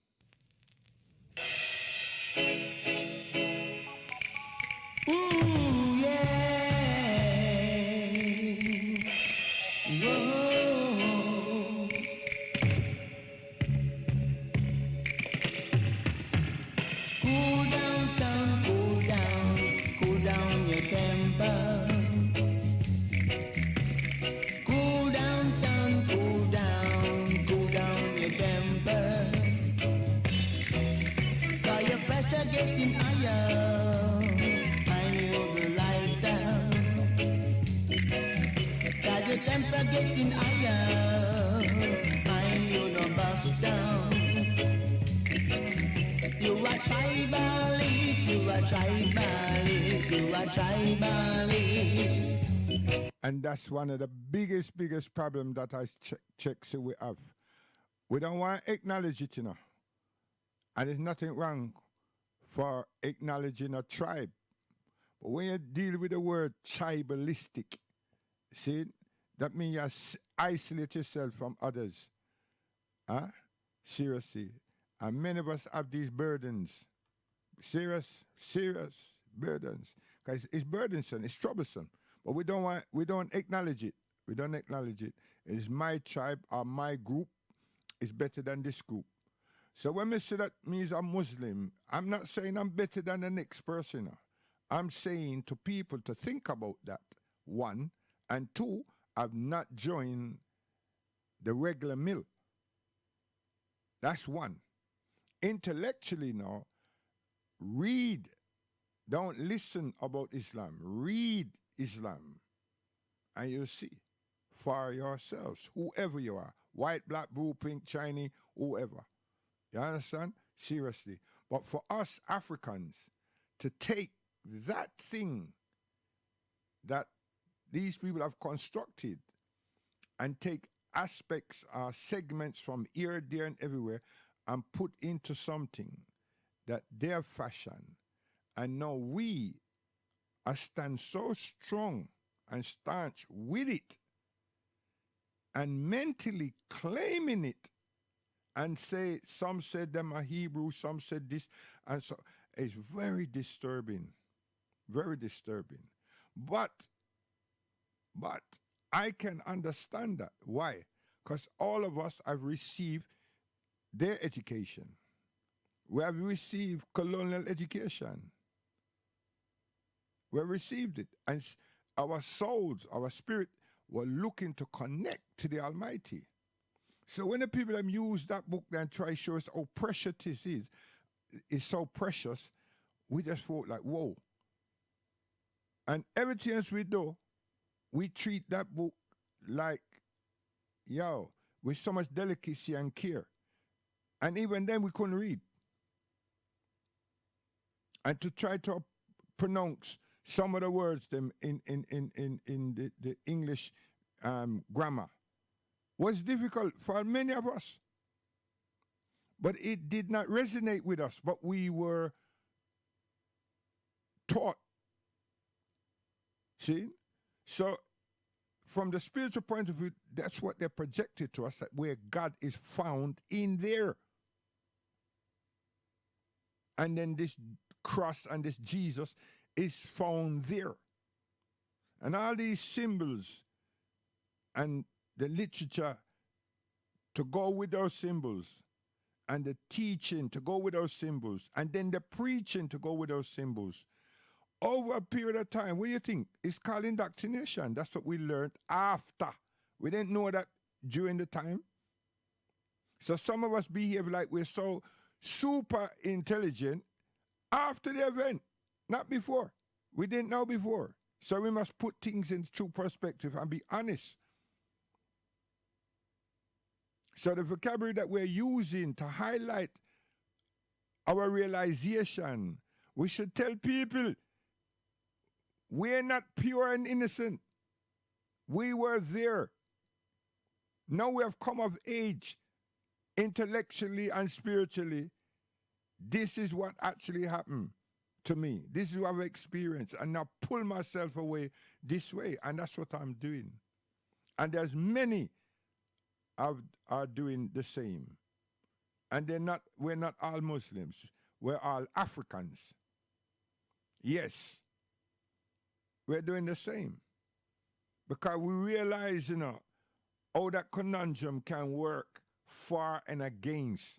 [SPEAKER 6] Ooh, yeah. Whoa. Cool down your temper. Cool down, son, cool down your temper. 'Cause your pressure getting higher. I know the lifestyle. 'Cause your temper getting higher. I know the bus are tribalist, you are tribalist, you are tribalist.
[SPEAKER 1] And that's one of the biggest problem that I check see we have. We don't want to acknowledge it, you know. And there's nothing wrong for acknowledging a tribe. But when you deal with the word tribalistic, see, that means you isolate yourself from others. Huh? Seriously. And many of us have these burdens. Serious burdens. Because it's burdensome, it's troublesome. But we don't acknowledge it. We don't acknowledge it. It's my tribe or my group is better than this group. So when we say that means I'm Muslim, I'm not saying I'm better than the next person. I'm saying to people to think about that, one. And two, I've not joined the regular mill. That's one. Intellectually now, read. Don't listen about Islam. Read Islam. And you'll see for yourselves, whoever you are, white, black, blue, pink, Chinese, whoever. You understand? Seriously. But for us Africans to take that thing that these people have constructed and take aspects or segments from here, there, and everywhere and put into something that they have fashioned. And now we are stand so strong and staunch with it and mentally claiming it and say, some said them are Hebrew, some said this, and so it's very disturbing. Very disturbing. But I can understand that. Why? Because all of us have received their education. We have received colonial education. We received it. And our souls, our spirit, were looking to connect to the Almighty. So when the people have used that book and try to show us how precious this is, it's so precious, we just thought like, whoa. And everything else we do, we treat that book like, yo, with so much delicacy and care. And even then we couldn't read. And to try to pronounce some of the words them in the English grammar was difficult for many of us. But it did not resonate with us, but we were taught. See? So from the spiritual point of view, that's what they projected to us, that where God is found in there. And then this cross and this Jesus is found there. And all these symbols and the literature to go with those symbols, and the teaching to go with those symbols, and then the preaching to go with those symbols, over a period of time, what do you think? It's called indoctrination. That's what we learned after. We didn't know that during the time. So some of us behave like we're so super intelligent after the event, not before. We didn't know before. So we must put things in true perspective and be honest. So the vocabulary that we're using to highlight our realization, we should tell people we're not pure and innocent. We were there. Now we have come of age intellectually and spiritually. This is what actually happened to me. This is what I've experienced. And now pull myself away this way. And that's what I'm doing. And there's many are doing the same. And we're not all Muslims. We're all Africans. Yes. We're doing the same. Because we realize, how that conundrum can work for and against.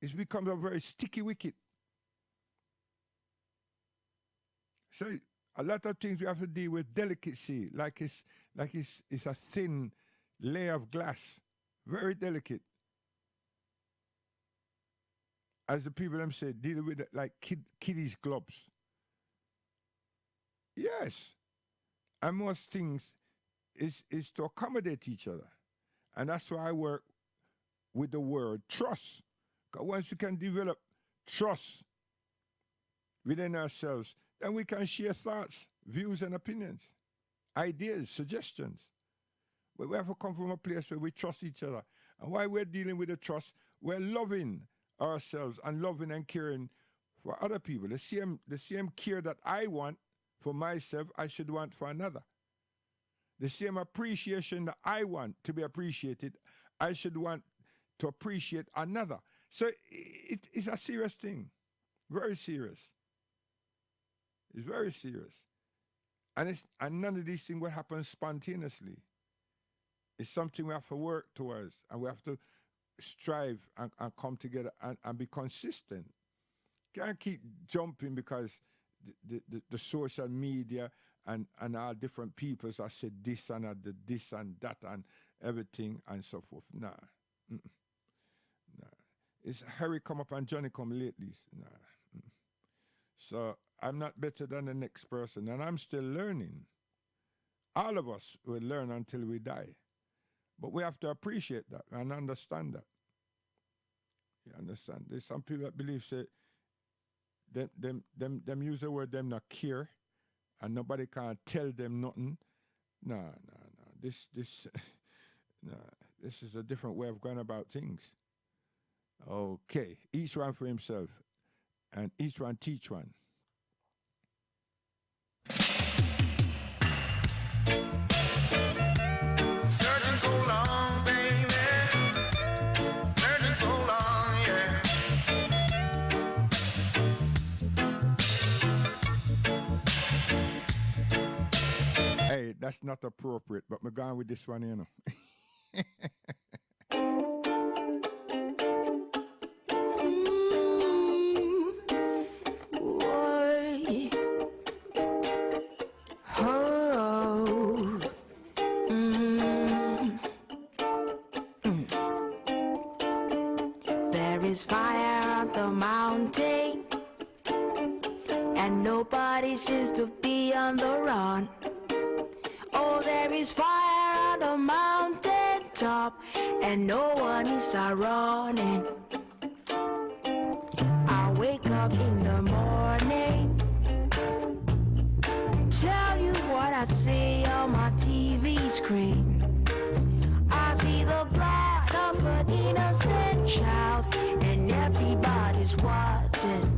[SPEAKER 1] It becomes a very sticky wicket. So a lot of things we have to deal with delicacy, like it's a thin layer of glass, very delicate. As the people them say, deal with it like kiddies' gloves. Yes. And most things is to accommodate each other. And that's why I work with the word trust. Because once you can develop trust within ourselves, then we can share thoughts, views, and opinions, ideas, suggestions. But we have to come from a place where we trust each other. And while we're dealing with the trust, we're loving ourselves and loving and caring for other people. The same care that I want for myself, I should want for another. The same appreciation that I want to be appreciated, I should want to appreciate another. So it's a serious thing. Very serious. It's very serious. And none of these things will happen spontaneously. It's something we have to work towards, and we have to strive and come together and be consistent. Can't keep jumping because the social media and all different peoples have said this and this and that and everything and so forth. Nah. Nah. It's Harry come up and Johnny come lately. Nah. So I'm not better than the next person, and I'm still learning. All of us will learn until we die. But we have to appreciate that and understand that. You understand? There's some people that believe say them use the word them not care and nobody can tell them nothing. No. This no, this is a different way of going about things. Okay. Each one for himself. And each one teach one.
[SPEAKER 8] Searching so long, baby. Searching so long, yeah.
[SPEAKER 1] Hey, that's not appropriate, but we're going with this one, you know.
[SPEAKER 6] There is fire on the mountain, and nobody seems to be on the run. Oh, there is fire on the mountain top, and no one is running. I wake up in the morning, tell you what I see on my TV screen. I see the blood of an innocent child, and everybody's watching.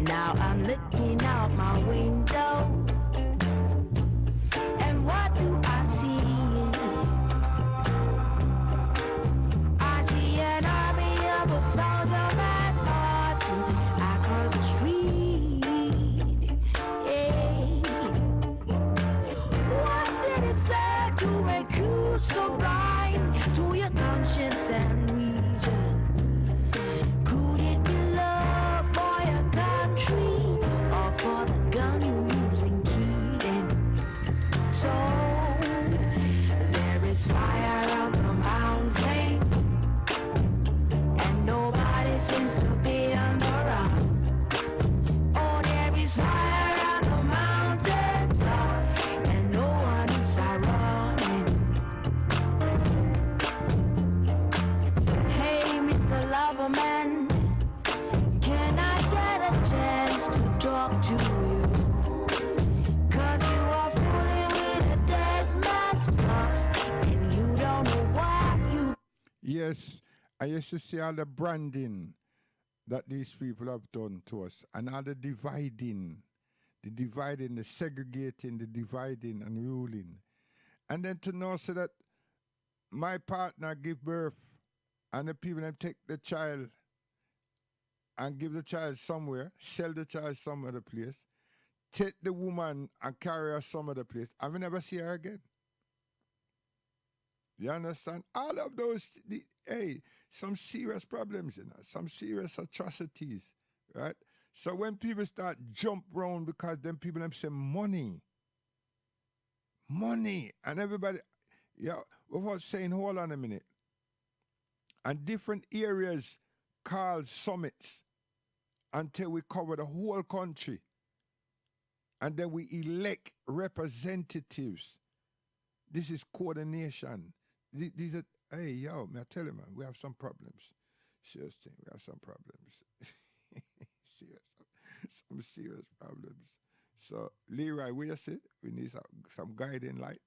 [SPEAKER 6] Now I'm looking out my window, and what do I see? I see an army of a soldier man marching across the street. Yeah. What did it say to make you so blind to your conscience and reason? Could it be love for your country or for the gun you use in killing? So there is fire on the mountain, and nobody seems to be on the run. Oh, there is fire on the mountain top, and no one is running. Hey, Mr. Loverman, can I get a chance to talk to you? 'Cause you are fooling with a dead man's thoughts, and you don't know what you...
[SPEAKER 1] Yes, I used to see all the branding that these people have done to us and all the dividing, the segregating, the dividing and ruling. And then to know so that my partner give birth and the people that take the child and give the child somewhere, sell the child some other place, take the woman and carry her some other place, and we never see her again. You understand? All of those, some serious problems, some serious atrocities, right? So when people start jump round because them people them say money, and everybody, without saying, hold on a minute, and different areas called summits until we cover the whole country, and then we elect representatives. This is coordination. These are, may I tell you, man, we have some problems. Serious thing. We have some problems. serious, some serious problems. So, Leroy, what you say? We need some guiding light.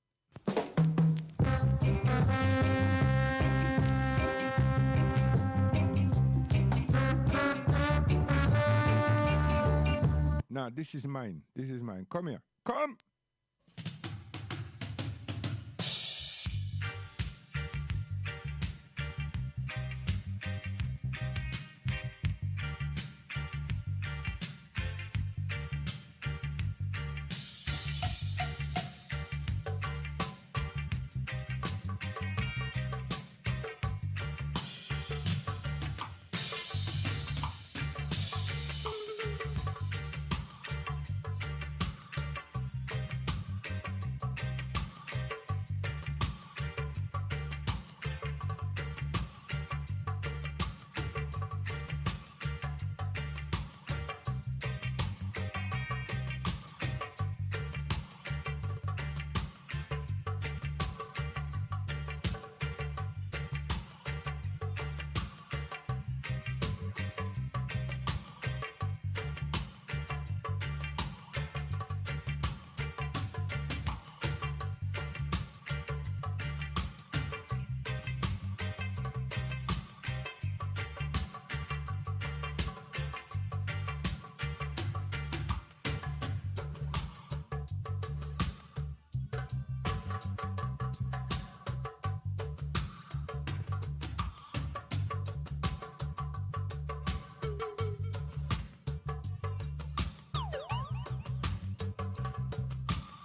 [SPEAKER 1] Now, this is mine. This is mine. Come here. Come!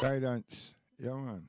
[SPEAKER 1] Guidance. Yeah, man.